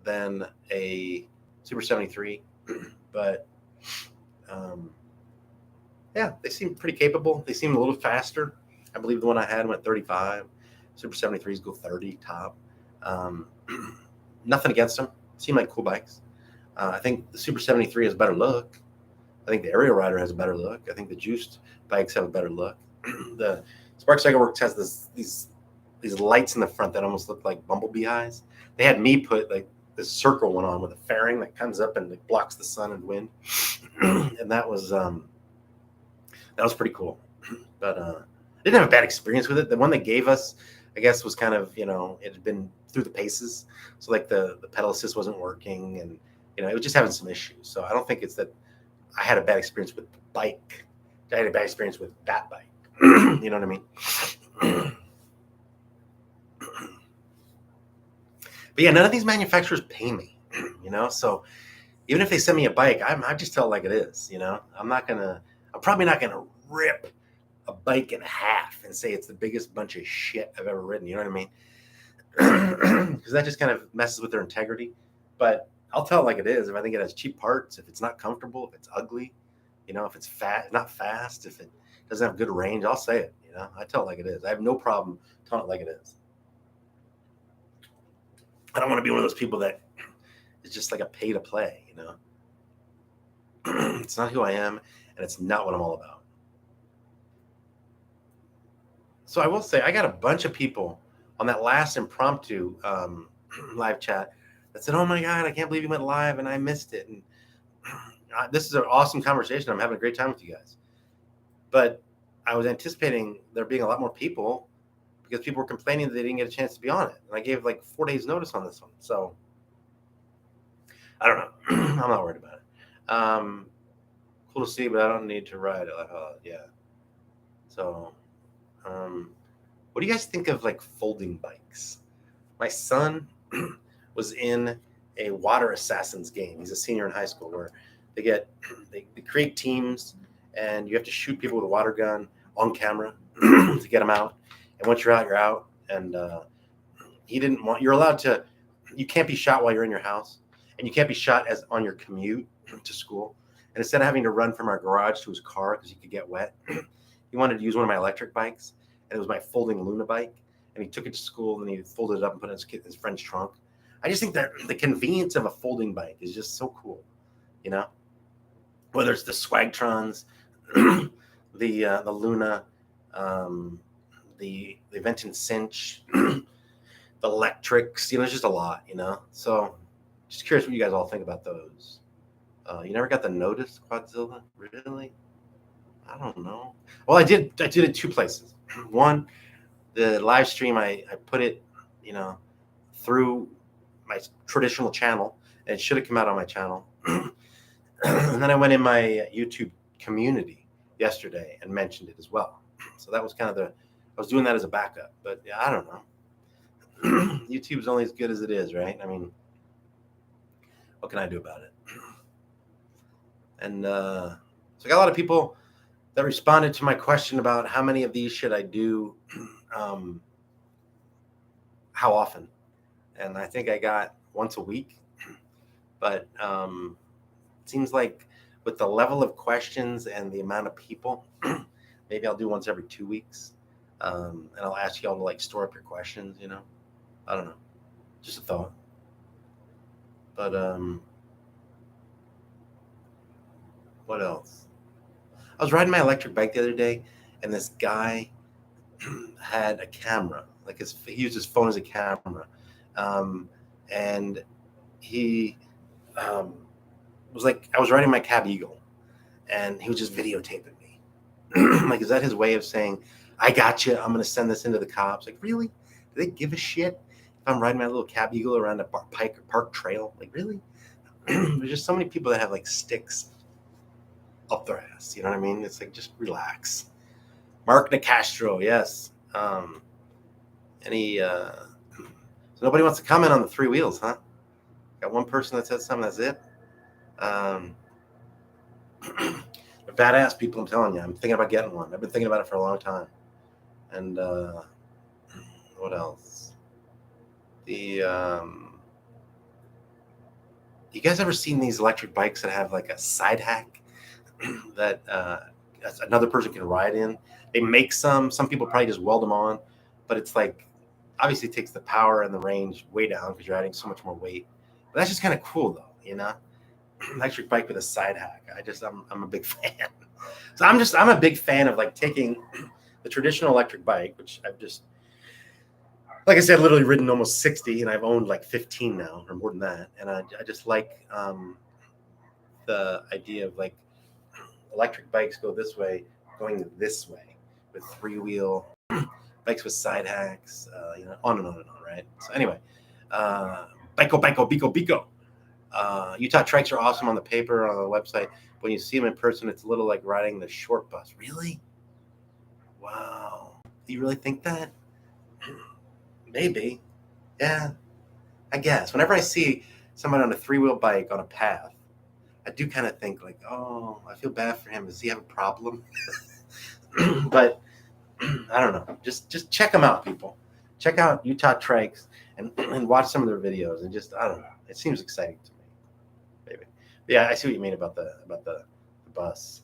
than a Super 73. But yeah, they seem pretty capable. They seem a little faster. I believe the one I had went 35. Super 73s go 30 top. Nothing against them. Seem like cool bikes. I think the Super 73 has a better look. I think the Aerial Rider has a better look. I think the Juiced bikes have a better look. The Spark Cycle Works has these lights in the front that almost look like bumblebee eyes. They had me put like this circle one on with a fairing that comes up and like, blocks the sun and wind, and that was pretty cool. But I didn't have a bad experience with it. The one they gave us, I guess, was kind of it had been through the paces, so like the pedal assist wasn't working, and it was just having some issues. So I don't think it's that I had a bad experience with the bike. I had a bad experience with that bike. You know what I mean? But yeah, none of these manufacturers pay me. So even if they send me a bike, I just tell it like it is. I'm probably not gonna rip a bike in half and say it's the biggest bunch of shit I've ever ridden. You know what I mean? Because that just kind of messes with their integrity. But I'll tell it like it is. If I think it has cheap parts, if it's not comfortable, if it's ugly, if it's not fast, if it doesn't have good range, I'll say it. I tell it like it is. I have no problem telling it like it is. I don't want to be one of those people that is just like a pay to play. It's not who I am, and it's not what I'm all about. So I will say I got a bunch of people on that last impromptu live chat that said, "Oh my God, I can't believe you went live and I missed it." And this is an awesome conversation. I'm having a great time with you guys. But I was anticipating there being a lot more people because people were complaining that they didn't get a chance to be on it. And I gave like 4 days notice on this one. So I don't know. I'm not worried about it. Cool to see, but I don't need to ride it. Yeah. So what do you guys think of like folding bikes? My son was in a water assassins game. He's a senior in high school where they create teams and you have to shoot people with a water gun. on camera to get him out. And once you're out, you're out. And he didn't want. You're allowed to. You can't be shot while you're in your house, and you can't be shot as on your commute to school. And instead of having to run from our garage to his car because he could get wet, he wanted to use one of my electric bikes, and it was my folding Luna bike. And he took it to school, and he folded it up and put it in his friend's trunk. I just think that the convenience of a folding bike is just so cool, you know. Whether it's the Swagtrons, the Luna, the Venton Cinch, the electrics, you know, it's just a lot, you know. So just curious what you guys all think about those. You never got the Notice Quadzilla, really? I don't know. Well, I did it two places. One, the live stream, I put it, you know, through my traditional channel, and it should have come out on my channel. And then I went in my YouTube community yesterday and mentioned it as well. So that was kind of I was doing that as a backup, but yeah, I don't know. YouTube's only as good as it is, right? I mean, what can I do about it? And so I got a lot of people that responded to my question about how many of these should I do, how often. And I think I got once a week, but it seems like with the level of questions and the amount of people, maybe I'll do once every 2 weeks. And I'll ask y'all to like store up your questions, you know. I don't know. Just a thought. But what else? I was riding my electric bike the other day, and this guy had a camera. Like he used his phone as a camera. And he was like, I was riding my Cab Eagle, and he was just videotaping me. Like, is that his way of saying, I got you, I'm going to send this into the cops? Like, really? Do they give a shit if I'm riding my little Cab Eagle around a park trail? Like, really? There's just so many people that have like sticks up their ass. You know what I mean? It's like, just relax. Mark Nicastro, yes. So nobody wants to comment on the three wheels, huh? Got one person that said something, that's it. They're badass people, I'm telling you. I'm thinking about getting one. I've been thinking about it for a long time. And what else? You guys ever seen these electric bikes that have like a side hack that another person can ride in? They make some people probably just weld them on, but it's like, obviously it takes the power and the range way down because you're adding so much more weight. But that's just kind of cool though, you know? Electric bike with a side hack. I'm a big fan. So I'm a big fan of like taking the traditional electric bike, which I've just, like I said, literally ridden almost 60, and I've owned like 15 now or more than that. And I just like the idea of like electric bikes go this way, going this way with three-wheel bikes with side hacks, you know, on and on and on, right? So anyway, Biko. Utah trikes are awesome on the paper, on the website. When you see them in person, it's a little like riding the short bus. Really? Wow. Do you really think that? Maybe. Yeah, I guess. Whenever I see someone on a three-wheel bike on a path, I do kind of think like, oh, I feel bad for him. Does he have a problem? But I don't know. Just check them out, people. Check out Utah Trikes and watch some of their videos, and just, I don't know. It seems exciting to me. Maybe. But yeah, I see what you mean about the bus,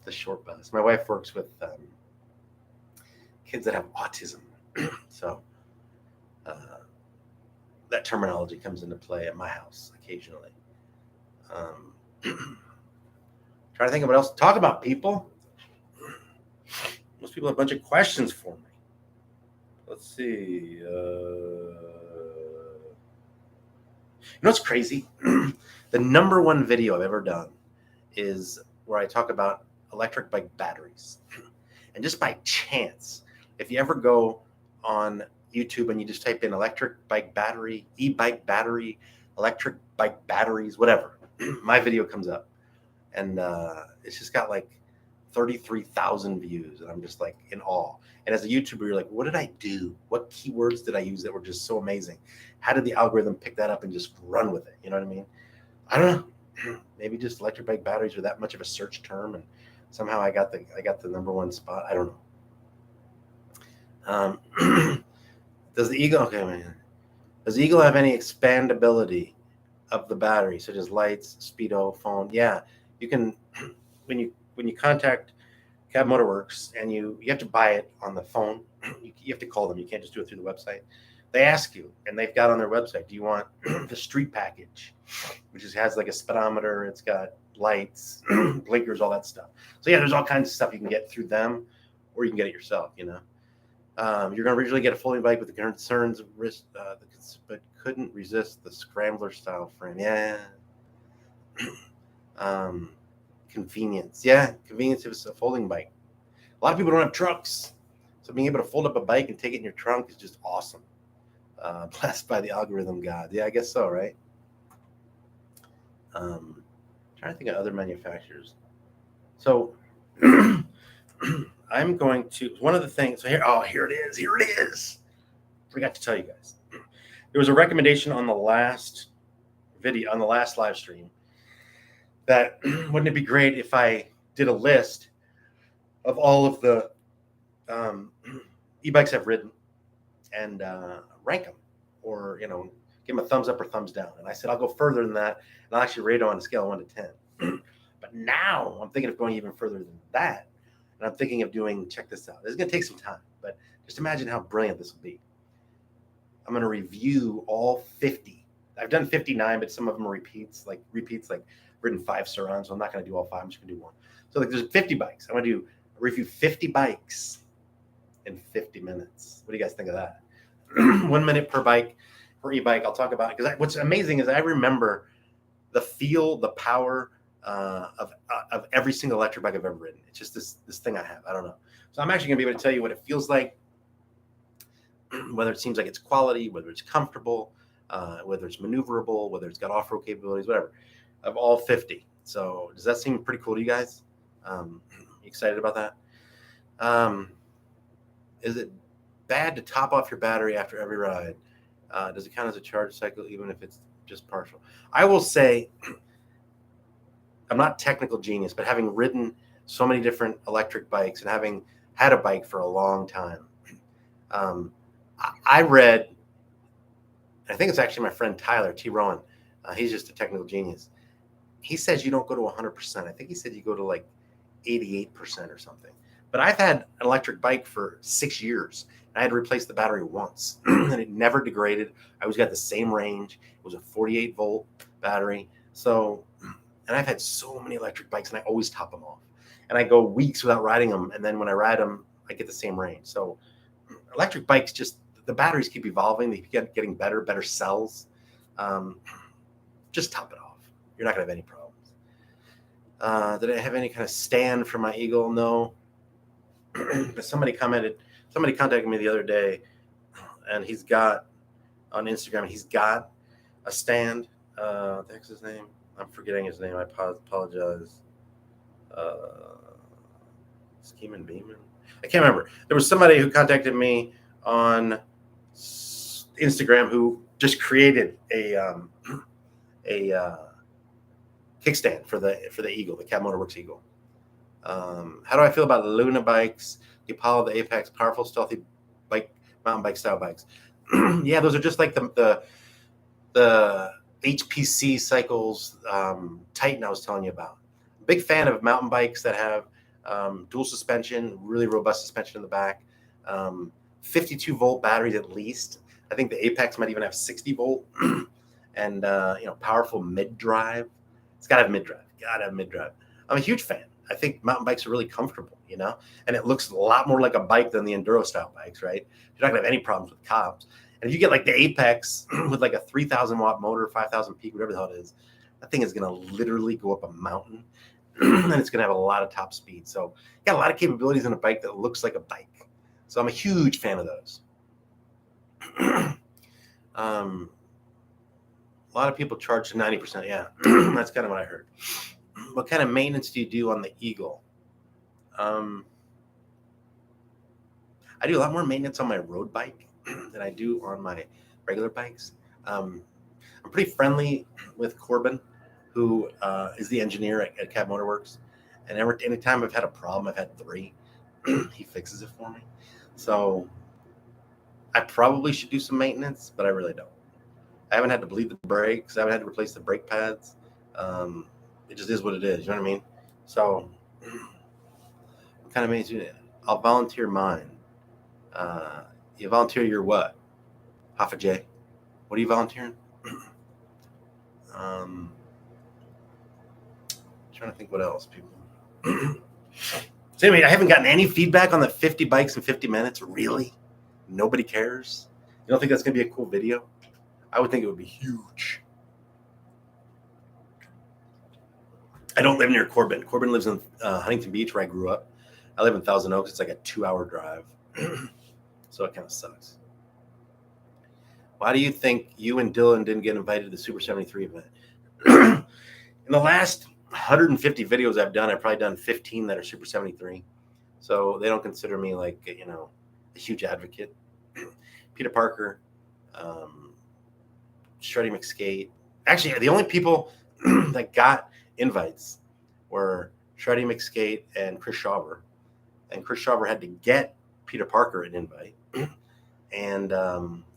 the short bus. My wife works with kids that have autism, so that terminology comes into play at my house occasionally. Trying to think of what else to talk about, people. Most people have a bunch of questions for me. Let's see. You know what's crazy? The number one video I've ever done is where I talk about electric bike batteries. And just by chance, if you ever go on YouTube and you just type in electric bike battery, e-bike battery, electric bike batteries, whatever, my video comes up. And it's just got like 33,000 views. And I'm just like in awe. And as a YouTuber, you're like, what did I do? What keywords did I use that were just so amazing? How did the algorithm pick that up and just run with it? You know what I mean? I don't know. Maybe just electric bike batteries are that much of a search term, and Somehow I got the #1 spot. I don't know. Does the Eagle? Okay, man. Does the Eagle have any expandability of the battery, such as lights, speedo, phone? Yeah, you can. When you contact Cab Motorworks and you have to buy it on the phone. You have to call them. You can't just do it through the website. They ask you, and they've got on their website, do you want the street package, which has like a speedometer, it's got lights, blinkers, all that stuff. So yeah, there's all kinds of stuff you can get through them, or you can get it yourself. You're going to originally get a folding bike with the concerns of risk, but couldn't resist the scrambler style frame. Yeah. Convenience. Yeah, convenience if it's a folding bike. A lot of people don't have trucks, so being able to fold up a bike and take it in your trunk is just awesome. Blessed by the algorithm god. Yeah, I guess so, right? Trying to think of other manufacturers. So I'm going to, one of the things, so here it is. Forgot to tell you guys. There was a recommendation on the last video, on the last live stream, that wouldn't it be great if I did a list of all of the e-bikes I've ridden and rank them, or give them a thumbs up or thumbs down. And I said I'll go further than that, and I'll actually rate them on a scale of 1 to 10. But now I'm thinking of going even further than that, and I'm thinking of doing, check this out. This is going to take some time, but just imagine how brilliant this will be. I'm going to review all 50. I've done 59, but some of them are repeats, like ridden 5 Surons, so I'm not going to do all 5. I'm just going to do 1. So like there's 50 bikes. I'm going to review 50 bikes in 50 minutes. What do you guys think of that? 1 minute per bike, per e-bike. I'll talk about it, because what's amazing is I remember the feel, the power of every single electric bike I've ever ridden. It's just this thing I have. I don't know. So I'm actually going to be able to tell you what it feels like, whether it seems like it's quality, whether it's comfortable, whether it's maneuverable, whether it's got off-road capabilities, whatever, of all 50. So does that seem pretty cool to you guys? You excited about that? Is it bad to top off your battery after every ride? Does it count as a charge cycle, even if it's just partial? I will say, I'm not a technical genius, but having ridden so many different electric bikes and having had a bike for a long time, I read, I think it's actually my friend Tyler T. Rowan. He's just a technical genius. He says you don't go to 100%. I think he said you go to like 88% or something. But I've had an electric bike for 6 years. And I had to replace the battery once, and it never degraded. I always got the same range. It was a 48-volt battery. So, and I've had so many electric bikes, and I always top them off. And I go weeks without riding them, and then when I ride them, I get the same range. So electric bikes, just the batteries keep evolving. They keep getting better cells. Just top it off. You're not going to have any problems. Did I have any kind of stand for my Eagle? No. But somebody contacted me the other day, and he's got on Instagram, he's got a stand. What the heck's his name? I'm forgetting his name. I apologize. Scheming Beeman? I can't remember. There was somebody who contacted me on Instagram who just created a kickstand for the Eagle, the Cab Motorworks Eagle. How do I feel about the Luna bikes, the Apollo, the Apex, powerful, stealthy mountain bike style bikes? Yeah, those are just like the HPC Cycles Titan I was telling you about. Big fan of mountain bikes that have dual suspension, really robust suspension in the back, 52-volt batteries at least. I think the Apex might even have 60-volt, and powerful mid-drive. It's got to have mid-drive. I'm a huge fan. I think mountain bikes are really comfortable, and it looks a lot more like a bike than the enduro style bikes, right? You're not gonna have any problems with cops. And if you get like the Apex with like a 3,000 watt motor, 5,000 peak, whatever the hell it is, that thing is gonna literally go up a mountain, and it's gonna have a lot of top speed. So got a lot of capabilities in a bike that looks like a bike. So I'm a huge fan of those. A lot of people charge to 90%. Yeah, that's kind of what I heard. What kind of maintenance do you do on the Eagle? I do a lot more maintenance on my road bike than I do on my regular bikes. I'm pretty friendly with Corbin, who is the engineer at Cab Motorworks. And anytime I've had a problem, I've had 3, he fixes it for me. So I probably should do some maintenance, but I really don't. I haven't had to bleed the brakes. I haven't had to replace the brake pads. It just is what it is. You know what I mean? So what kind of makes you? I'll volunteer mine. You volunteer your what? Half a J. What are you volunteering? Trying to think what else, people. So anyway, I haven't gotten any feedback on the 50 bikes in 50 minutes. Really? Nobody cares? You don't think that's going to be a cool video? I would think it would be huge. I don't live near Corbin. Corbin lives in Huntington Beach, where I grew up. I live in Thousand Oaks. It's like a 2-hour drive. So it kind of sucks. Why do you think you and Dylan didn't get invited to the Super 73 event? In the last 150 videos I've done, I've probably done 15 that are Super 73. So they don't consider me like, a huge advocate. Peter Parker, Shreddy McSkate. Actually, the only people that got invites were Shreddy McSkate and Chris Schauber. And Chris Schauber had to get Peter Parker an invite. And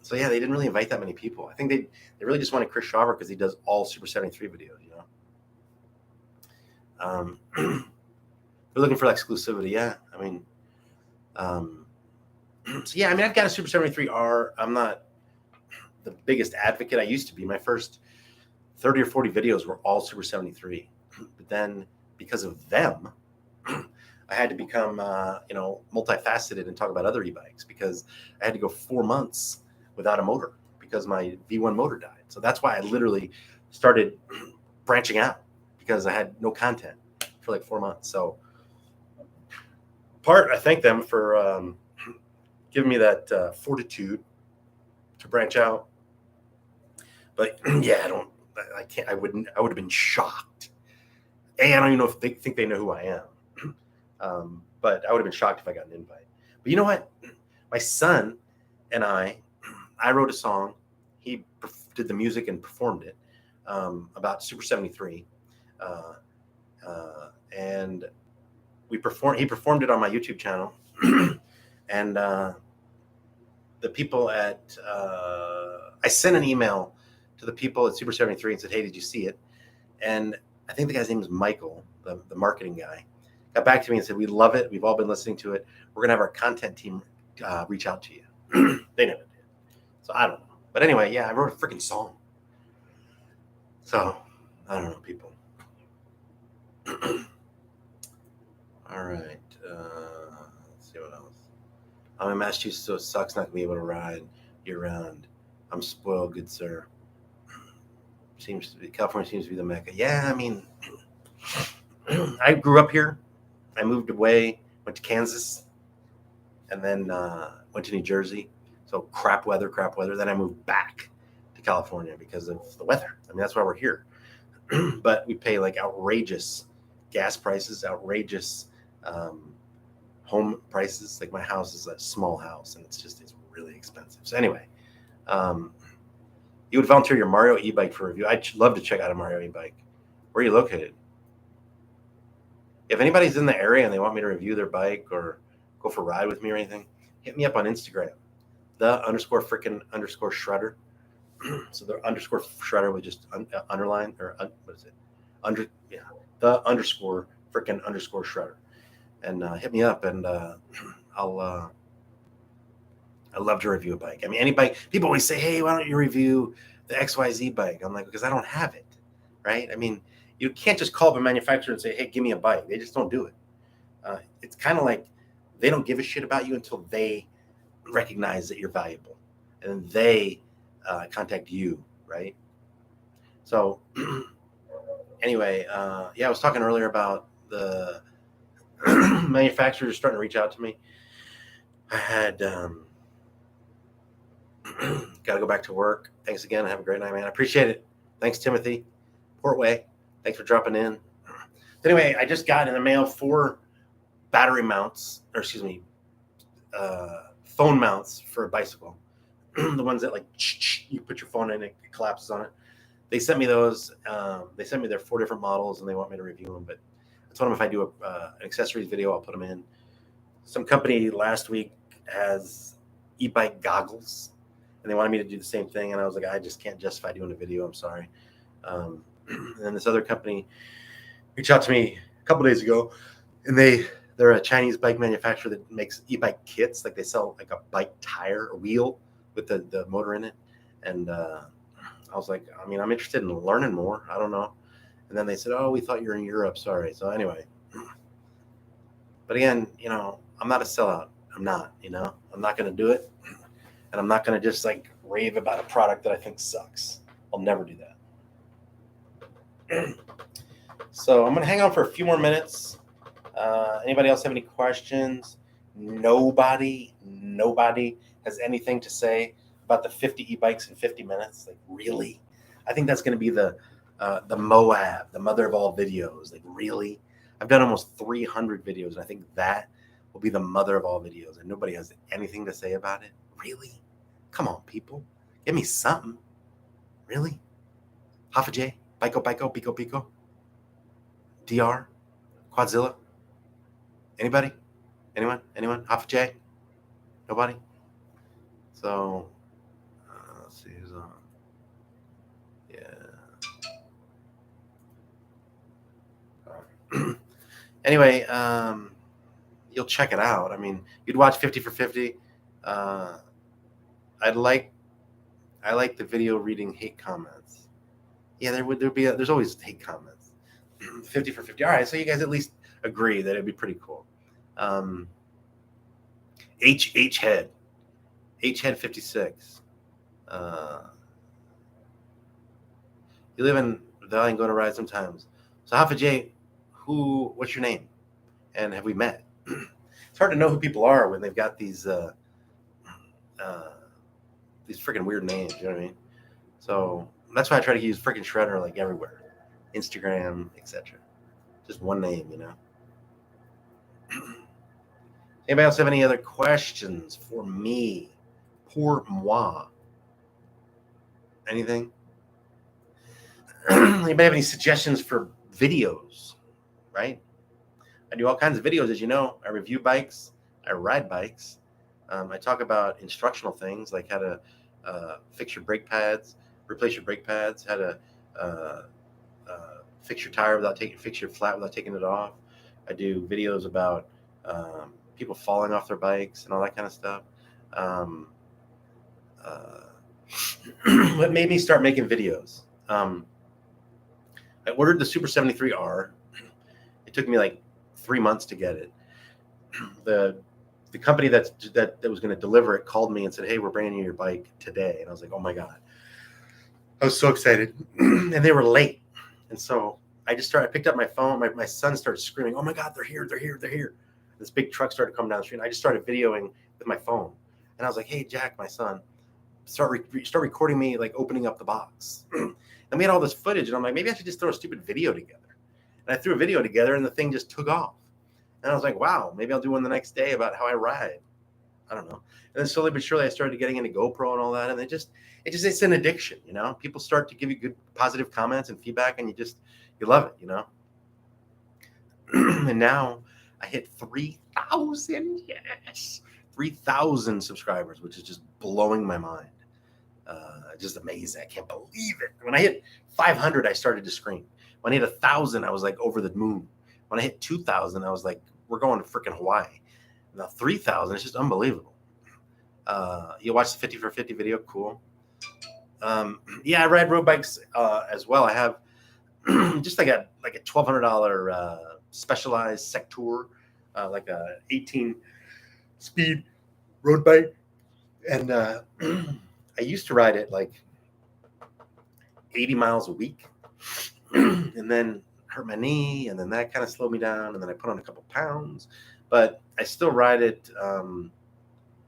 so, yeah, they didn't really invite that many people. I think they really just wanted Chris Schauber because he does all Super 73 videos, They're looking for exclusivity. Yeah. I mean, I've got a Super 73R. I'm not the biggest advocate I used to be. My first 30 or 40 videos were all Super 73. But then because of them, I had to become, multifaceted and talk about other e-bikes, because I had to go 4 months without a motor because my V1 motor died. So that's why I literally started branching out, because I had no content for like 4 months. So I thank them for giving me that fortitude to branch out. But yeah, I would have been shocked. I don't even know if they think they know who I am. But I would have been shocked if I got an invite. But you know what? My son and I wrote a song. He did the music and performed it about Super 73. And he performed it on my YouTube channel. And the people at I sent an email to the people at Super 73 and said, hey, did you see it? And I think the guy's name is Michael, the marketing guy, got back to me and said, we love it. We've all been listening to it. We're going to have our content team reach out to you. They never did. So I don't know. But anyway, yeah, I wrote a freaking song. So I don't know, people. All right. Let's see what else. I'm in Massachusetts, so it sucks not to be able to ride year-round. I'm spoiled, good sir. California seems to be the mecca. Yeah, I mean, I grew up here. I moved away, went to Kansas, and then went to New Jersey. So crap weather. Then I moved back to California because of the weather. I mean, that's why we're here. But we pay like outrageous gas prices, outrageous home prices. Like my house is a small house, and it's really expensive. So anyway, you would volunteer your Mario e-bike for review. I'd love to check out a Mario e-bike. Where are you located? If anybody's in the area and they want me to review their bike or go for a ride with me or anything, hit me up on Instagram, _frickin _shredder. So the _shredder with just underline, or what is it? The _frickin _shredder. And hit me up, and I'd love to review a bike. I mean, any bike. People always say, hey, why don't you review the XYZ bike? I'm like, because I don't have it, right? I mean, you can't just call up a manufacturer and say, hey, give me a bike. They just don't do it. It's kind of like they don't give a shit about you until they recognize that you're valuable. And they contact you, right? So anyway, I was talking earlier about the manufacturers starting to reach out to me. I had got to go back to work. Thanks again. Have a great night, man. I appreciate it. Thanks, Timothy. Portway. Thanks for dropping in. Anyway, I just got in the mail 4 battery mounts, phone mounts for a bicycle. The ones that like you put your phone in, it collapses on it. They sent me those. They sent me their 4 different models, and they want me to review them. But told them if I do an accessories video, I'll put them in. Some company last week has e-bike goggles, and they wanted me to do the same thing, and I was like, I just can't justify doing a video. I'm sorry. And then this other company reached out to me a couple days ago, and they're a Chinese bike manufacturer that makes e-bike kits. Like they sell like a bike tire, a wheel with the motor in it. And I was like, I mean, I'm interested in learning more. I don't know. And then they said, oh, we thought you were in Europe. Sorry. So anyway, but again, I'm not a sellout. I'm not, I'm not going to do it. And I'm not going to just like rave about a product that I think sucks. I'll never do that. So I'm going to hang on for a few more minutes. Anybody else have any questions? Nobody has anything to say about the 50 e-bikes in 50 minutes. Like, really? I think that's going to be the Moab, the mother of all videos. Like, really? I've done almost 300 videos, and I think that will be the mother of all videos, and nobody has anything to say about it. Really? Come on, people. Give me something. Really? Hafa J? Biko, Pico, Pico? DR? Quadzilla? Anybody? Anyone? Hafa J? Nobody? So, let's see who's on. Yeah. Anyway, you'll check it out. I mean, you'd watch 50 for 50. I like the video reading hate comments. Yeah, there's always hate comments. 50 for 50. All right, so you guys at least agree that it'd be pretty cool. H head 56. You live in the Valley and go to ride sometimes. So Hafa J, what's your name? And have we met? It's hard to know who people are when they've got these freaking weird names, you know what I mean? So that's why I try to use Frickin Shredder like everywhere. Instagram, etc. Just one name, Anybody else have any other questions for me? Pour moi. Anything? Anybody have any suggestions for videos? Right? I do all kinds of videos, as you know. I review bikes. I ride bikes. I talk about instructional things like how to fix your brake pads, replace your brake pads, how to fix your tire fix your flat without taking it off. I do videos about people falling off their bikes and all that kind of stuff. What made me start making videos? I ordered the Super 73R. It took me like 3 months to get it. The company that was going to deliver it called me and said, hey, we're bringing you your bike today. And I was like, oh my God. I was so excited. And they were late. And so I picked up my phone. My son started screaming, oh my God, they're here. This big truck started coming down the street. And I just started videoing with my phone. And I was like, hey, Jack, my son, start recording me like opening up the box. And we had all this footage. And I'm like, maybe I should just throw a stupid video together. And I threw a video together and the thing just took off. And I was like, wow, maybe I'll do one the next day about how I ride. I don't know. And then slowly but surely I started getting into GoPro and all that. And it's an addiction, People start to give you good positive comments and feedback and you love it, And now I hit 3,000, yes, 3,000 subscribers, which is just blowing my mind. Just amazing. I can't believe it. When I hit 500, I started to scream. When I hit 1,000, I was like over the moon. When I hit 2,000, I was like, we're going to freaking Hawaii. Now 3,000, it's just unbelievable. You'll watch the 50 for 50 video. Cool. Yeah, I ride road bikes as well. I have just like a $1,200 Specialized Sector, like a 18 speed road bike. And I used to ride it like 80 miles a week. And then hurt my knee, and then that kind of slowed me down, and then I put on a couple pounds, but I still ride it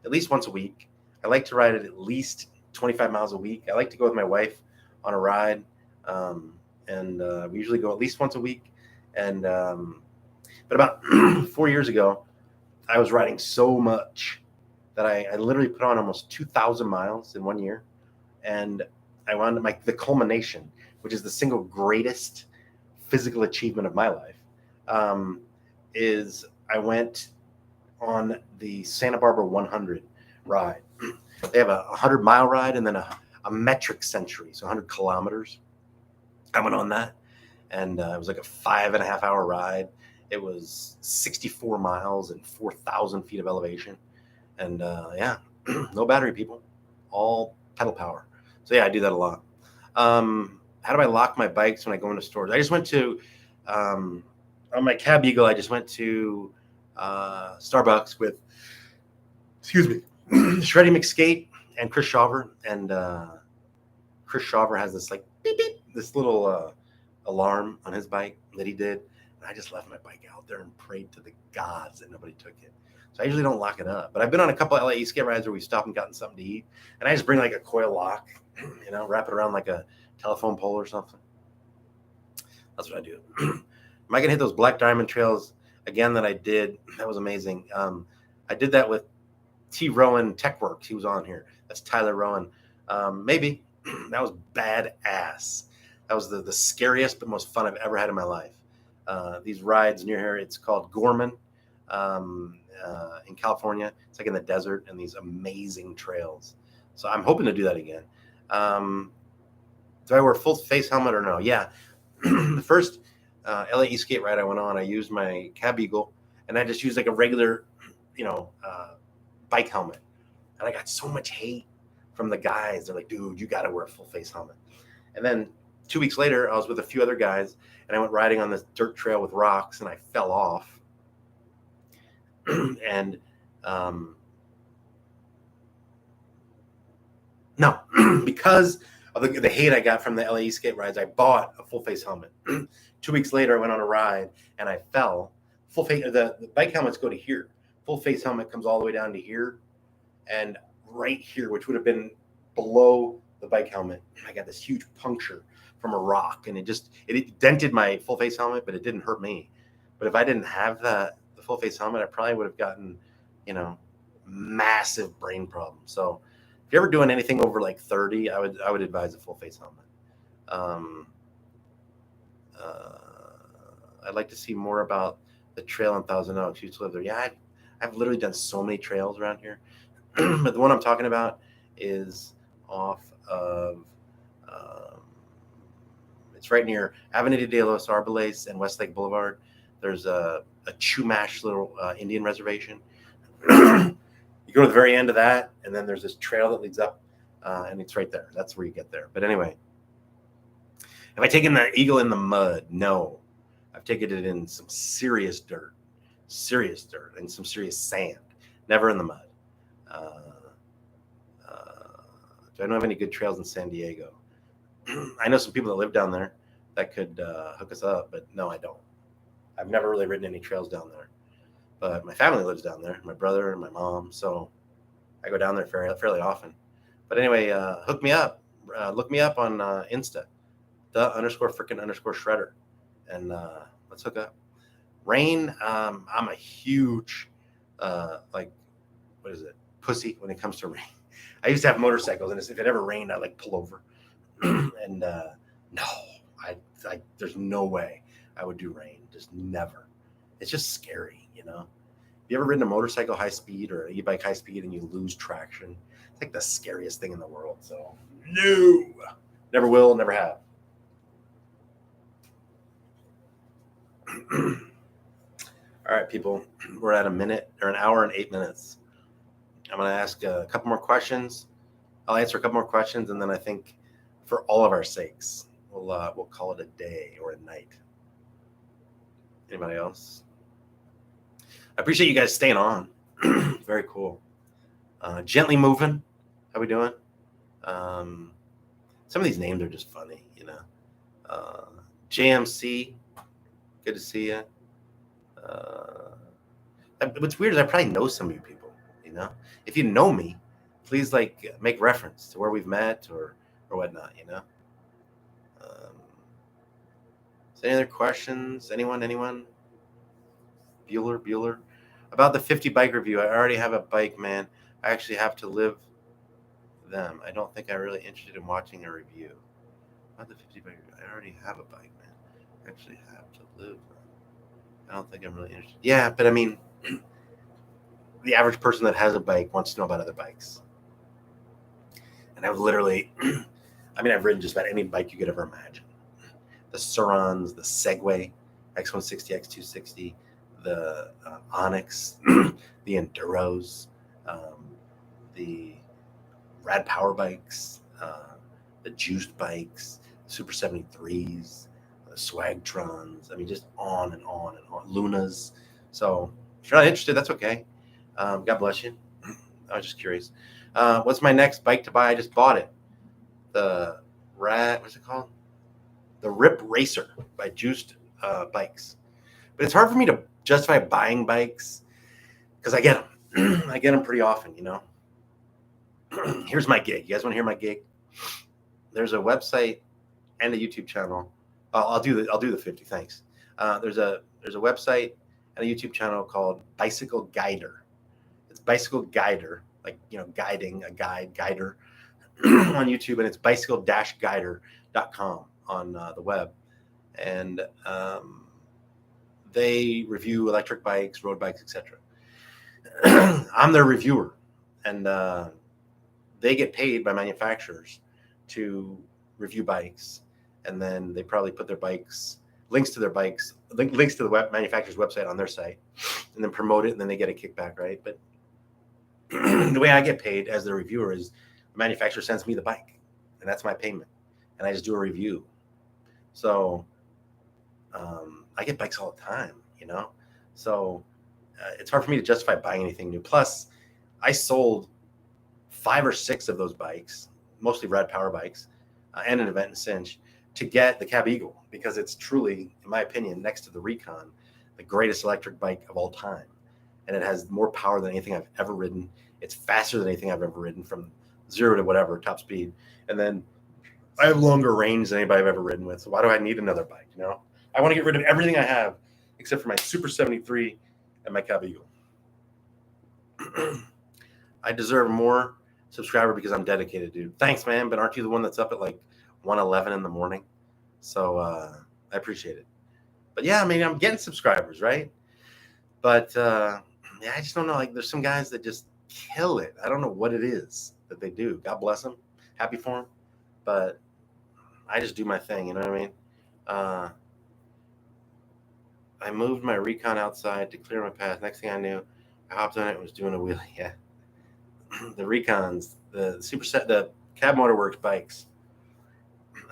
at least once a week. I like to ride it at least 25 miles a week. I like to go with my wife on a ride, and we usually go at least once a week. And but about 4 years ago, I was riding so much that I literally put on almost 2,000 miles in 1 year, and I wound up the culmination, which is the single greatest physical achievement of my life. is I went on the Santa Barbara 100 ride. They have a 100-mile ride and then a metric century, so 100 kilometers. I went on that, and it was like a 5.5-hour ride. It was 64 miles and 4,000 feet of elevation. And yeah, no battery, people, all pedal power. So yeah, I do that a lot. How do I lock my bikes when I go into stores? I just went to, on my Cab Eagle, I just went to Starbucks with, excuse me, Shreddy McSkate and Chris Shaver. And Chris Shaver has this like beep, beep, this little alarm on his bike that he did. And I just left my bike out there and prayed to the gods that nobody took it. So I usually don't lock it up. But I've been on a couple of LAE Skate rides where we stopped and gotten something to eat. And I just bring like a coil lock, wrap it around like a telephone pole or something. That's what I do. Am I going to hit those Black Diamond trails again that I did? That was amazing. I did that with T. Rowan TechWorks. He was on here. That's Tyler Rowan. Maybe. That was badass. That was the scariest but most fun I've ever had in my life. These rides near here, it's called Gorman in California. It's like in the desert and these amazing trails. So I'm hoping to do that again. Do I wear a full face helmet or no? Yeah. The first LAE Skate ride I went on, I used my Cab Eagle, and I just used like a regular, bike helmet. And I got so much hate from the guys. They're like, dude, you got to wear a full face helmet. And then 2 weeks later, I was with a few other guys, and I went riding on this dirt trail with rocks, and I fell off. And no, because of the hate I got from the LAE Skate rides, I bought a full face helmet. 2 weeks later, I went on a ride and I fell. Full face, the bike helmets go to here. Full face helmet comes all the way down to here, and right here, which would have been below the bike helmet, I got this huge puncture from a rock, and it dented my full face helmet, but it didn't hurt me. But if I didn't have the full face helmet, I probably would have gotten, massive brain problems. So if you're ever doing anything over like 30, I would advise a full face helmet. I'd like to see more about the trail in Thousand Oaks. You used to live there. Yeah, I've literally done so many trails around here. But the one I'm talking about is off of, it's right near Avenida de los Arboles and Westlake Boulevard. There's a Chumash little Indian reservation. You go to the very end of that, and then there's this trail that leads up, and it's right there. That's where you get there. But anyway, have I taken the Eagle in the mud? No. I've taken it in some serious dirt, and some serious sand. Never in the mud. Do I know of any good trails in San Diego? I know some people that live down there that could hook us up, but no, I don't. I've never really ridden any trails down there. But my family lives down there, my brother and my mom, so I go down there fairly often. But anyway, hook me up. Look me up on Insta, _Frickin_Shredder, and let's hook up. Rain, I'm a huge, pussy when it comes to rain. I used to have motorcycles, and if it ever rained, I'd like pull over. And no, there's no way I would do rain. Just never. It's just scary, Have you ever ridden a motorcycle high speed or an e-bike high speed and you lose traction? It's like the scariest thing in the world. So no, never will, never have. All right, people, we're at an hour and 8 minutes. I'm going to ask a couple more questions. I'll answer a couple more questions, and then I think for all of our sakes, we'll call it a day or a night. Anybody else? I appreciate you guys staying on. Very cool. Gently Moving. How we doing? Some of these names are just funny, JMC. Good to see you. What's weird is I probably know some of you people. If you know me, please make reference to where we've met or whatnot. Is there any other questions? Anyone? Bueller. About the 50 bike review, I already have a bike, man. I actually have to live them. I don't think I'm really interested in watching a review. About the 50 bike review, I already have a bike, man. I actually have to live them. I don't think I'm really interested. Yeah, but I mean, the average person that has a bike wants to know about other bikes. And I've literally, I've ridden just about any bike you could ever imagine. The Surons, the Segway, X160, X260, the Onyx, the Enduros, um, the Rad Power bikes, the Juiced bikes, the Super 73s, the Swagtrons. Just on and on and on. Lunas. So if you're not interested, that's okay. God bless you. I was just curious. What's my next bike to buy? I just bought it. The what's it called? The Rip Racer by Juiced Bikes. But it's hard for me to justify buying bikes because I get them. I get them pretty often, Here's my gig. You guys want to hear my gig? There's a website and a YouTube channel. I'll do the 50. Thanks. There's a website and a YouTube channel called Bicycle Guider. It's Bicycle Guider, like guiding a guider on YouTube, and it's bicycle-guider.com on the web, and they review electric bikes, road bikes, etc. I'm their reviewer, and they get paid by manufacturers to review bikes, and then they probably put their bikes, links to the manufacturer's website on their site, and then promote it, and then they get a kickback, right? But the way I get paid as the reviewer is the manufacturer sends me the bike, and that's my payment, and I just do a review. So I get bikes all the time, So it's hard for me to justify buying anything new. Plus, I sold 5 or 6 of those bikes, mostly Rad Power bikes, and an event in Cinch, to get the Cab Eagle, because it's truly, in my opinion, next to the Recon, the greatest electric bike of all time. And it has more power than anything I've ever ridden. It's faster than anything I've ever ridden, from 0 to whatever, top speed. And then I have longer range than anybody I've ever ridden with. So why do I need another bike? I want to get rid of everything I have except for my Super 73 and my Cab Eagle. I deserve more subscriber because I'm dedicated, dude. Thanks, man. But aren't you the one that's up at like 1:11 in the morning? So I appreciate it. But yeah, I'm getting subscribers, right? But I just don't know. Like, there's some guys that just kill it. I don't know what it is that they do. God bless them. Happy for them. But I just do my thing. You know what I mean? I moved my Recon outside to clear my path. Next thing I knew, I hopped on it and was doing a wheelie. Yeah. The Recons, the Cab Motorworks bikes.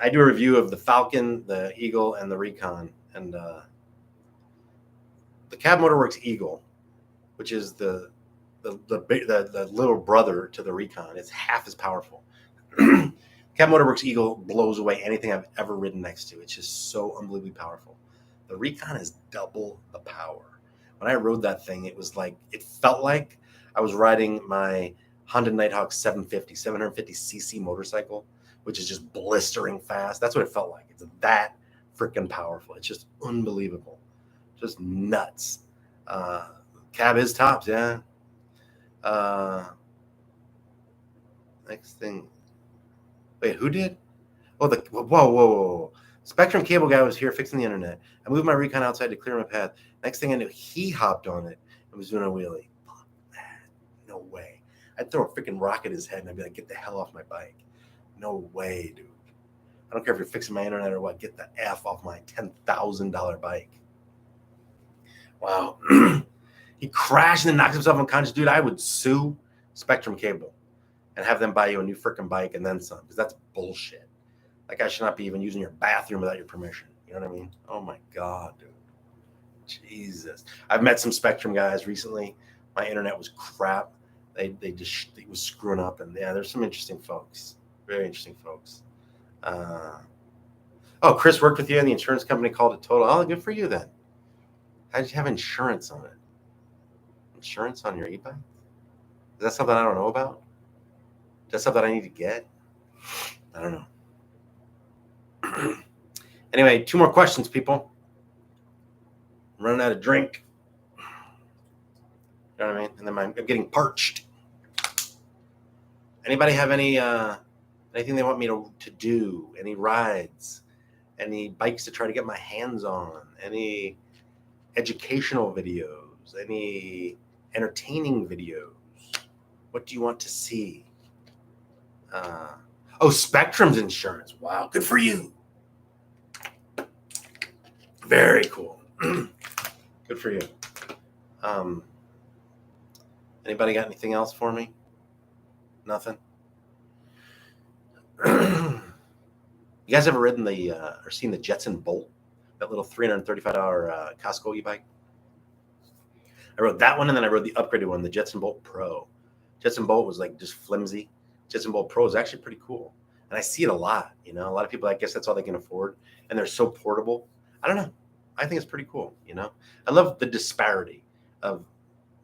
I do a review of the Falcon, the Eagle, and the Recon. And the Cab Motorworks Eagle, which is the little brother to the Recon, it's half as powerful. Cab Motorworks Eagle blows away anything I've ever ridden next to. It's just so unbelievably powerful. The Recon is double the power. When I rode that thing, it felt like I was riding my Honda Nighthawk 750cc motorcycle, which is just blistering fast. That's what it felt like. It's that freaking powerful. It's just unbelievable. Just nuts. Cab is tops, yeah. Next thing. Wait, who did? Oh, whoa. Spectrum Cable guy was here fixing the internet. I moved my Recon outside to clear my path. Next thing I knew, he hopped on it and was doing a wheelie. Fuck that. No way. I'd throw a freaking rock at his head and I'd be like, get the hell off my bike. No way, dude. I don't care if you're fixing my internet or what. Get the F off my $10,000 bike. Wow. He crashed and then knocked himself unconscious. Dude, I would sue Spectrum Cable and have them buy you a new freaking bike and then some, because that's bullshit. That guy should not be even using your bathroom without your permission. You know what I mean? Oh my God, dude. Jesus. I've met some Spectrum guys recently. My internet was crap. It was screwing up. And yeah, there's some interesting folks. Very interesting folks. Chris worked with you and the insurance company called it total. Oh, good for you then. How did you have insurance on it? Insurance on your e-bike? Is that something I don't know about? Is that something I need to get? I don't know. Anyway, 2 more questions, people. I'm running out of drink. You know what I mean? And then I'm getting parched. Anybody have anything they want me to do? Any rides? Any bikes to try to get my hands on? Any educational videos, any entertaining videos? What do you want to see? Oh, Spectrum's insurance. Wow, good for you. Very cool. Good for you. Anybody got anything else for me? Nothing? You guys ever ridden or seen the Jetson Bolt? That little $335 Costco e-bike? I rode that one, and then I rode the upgraded one, the Jetson Bolt Pro. Jetson Bolt was like just flimsy. Jetson Bolt Pro is actually pretty cool. And I see it a lot, a lot of people, I guess that's all they can afford. And they're so portable. I don't know. I think it's pretty cool, I love the disparity of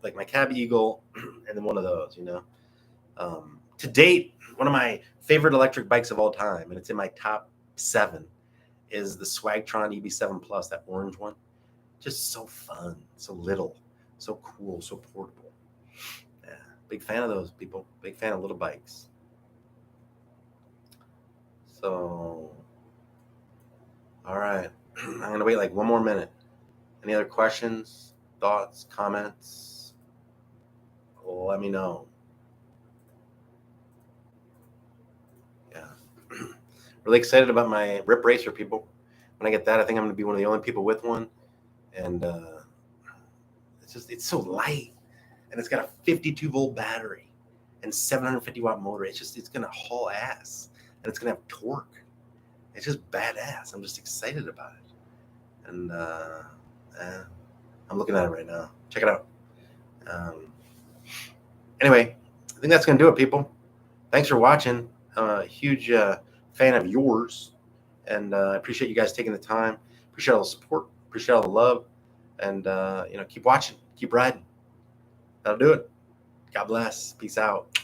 like my Cab Eagle and then one of those, To date, one of my favorite electric bikes of all time, and it's in my top 7, is the Swagtron EB7 Plus, that orange one. Just so fun, so little, so cool, so portable. Yeah, big fan of those, people. Big fan of little bikes. So, all right. I'm going to wait like one more minute. Any other questions, thoughts, comments? Let me know. Yeah. Really excited about my Rip Racer, people. When I get that, I think I'm going to be one of the only people with one. And it's so light. And it's got a 52-volt battery and 750-watt motor. It's going to haul ass. And it's going to have torque. It's just badass. I'm just excited about it. And I'm looking at it right now. Check it out. Anyway, I think that's going to do it, people. Thanks for watching. I'm a huge fan of yours. And I appreciate you guys taking the time. Appreciate all the support. Appreciate all the love. And, keep watching. Keep riding. That'll do it. God bless. Peace out.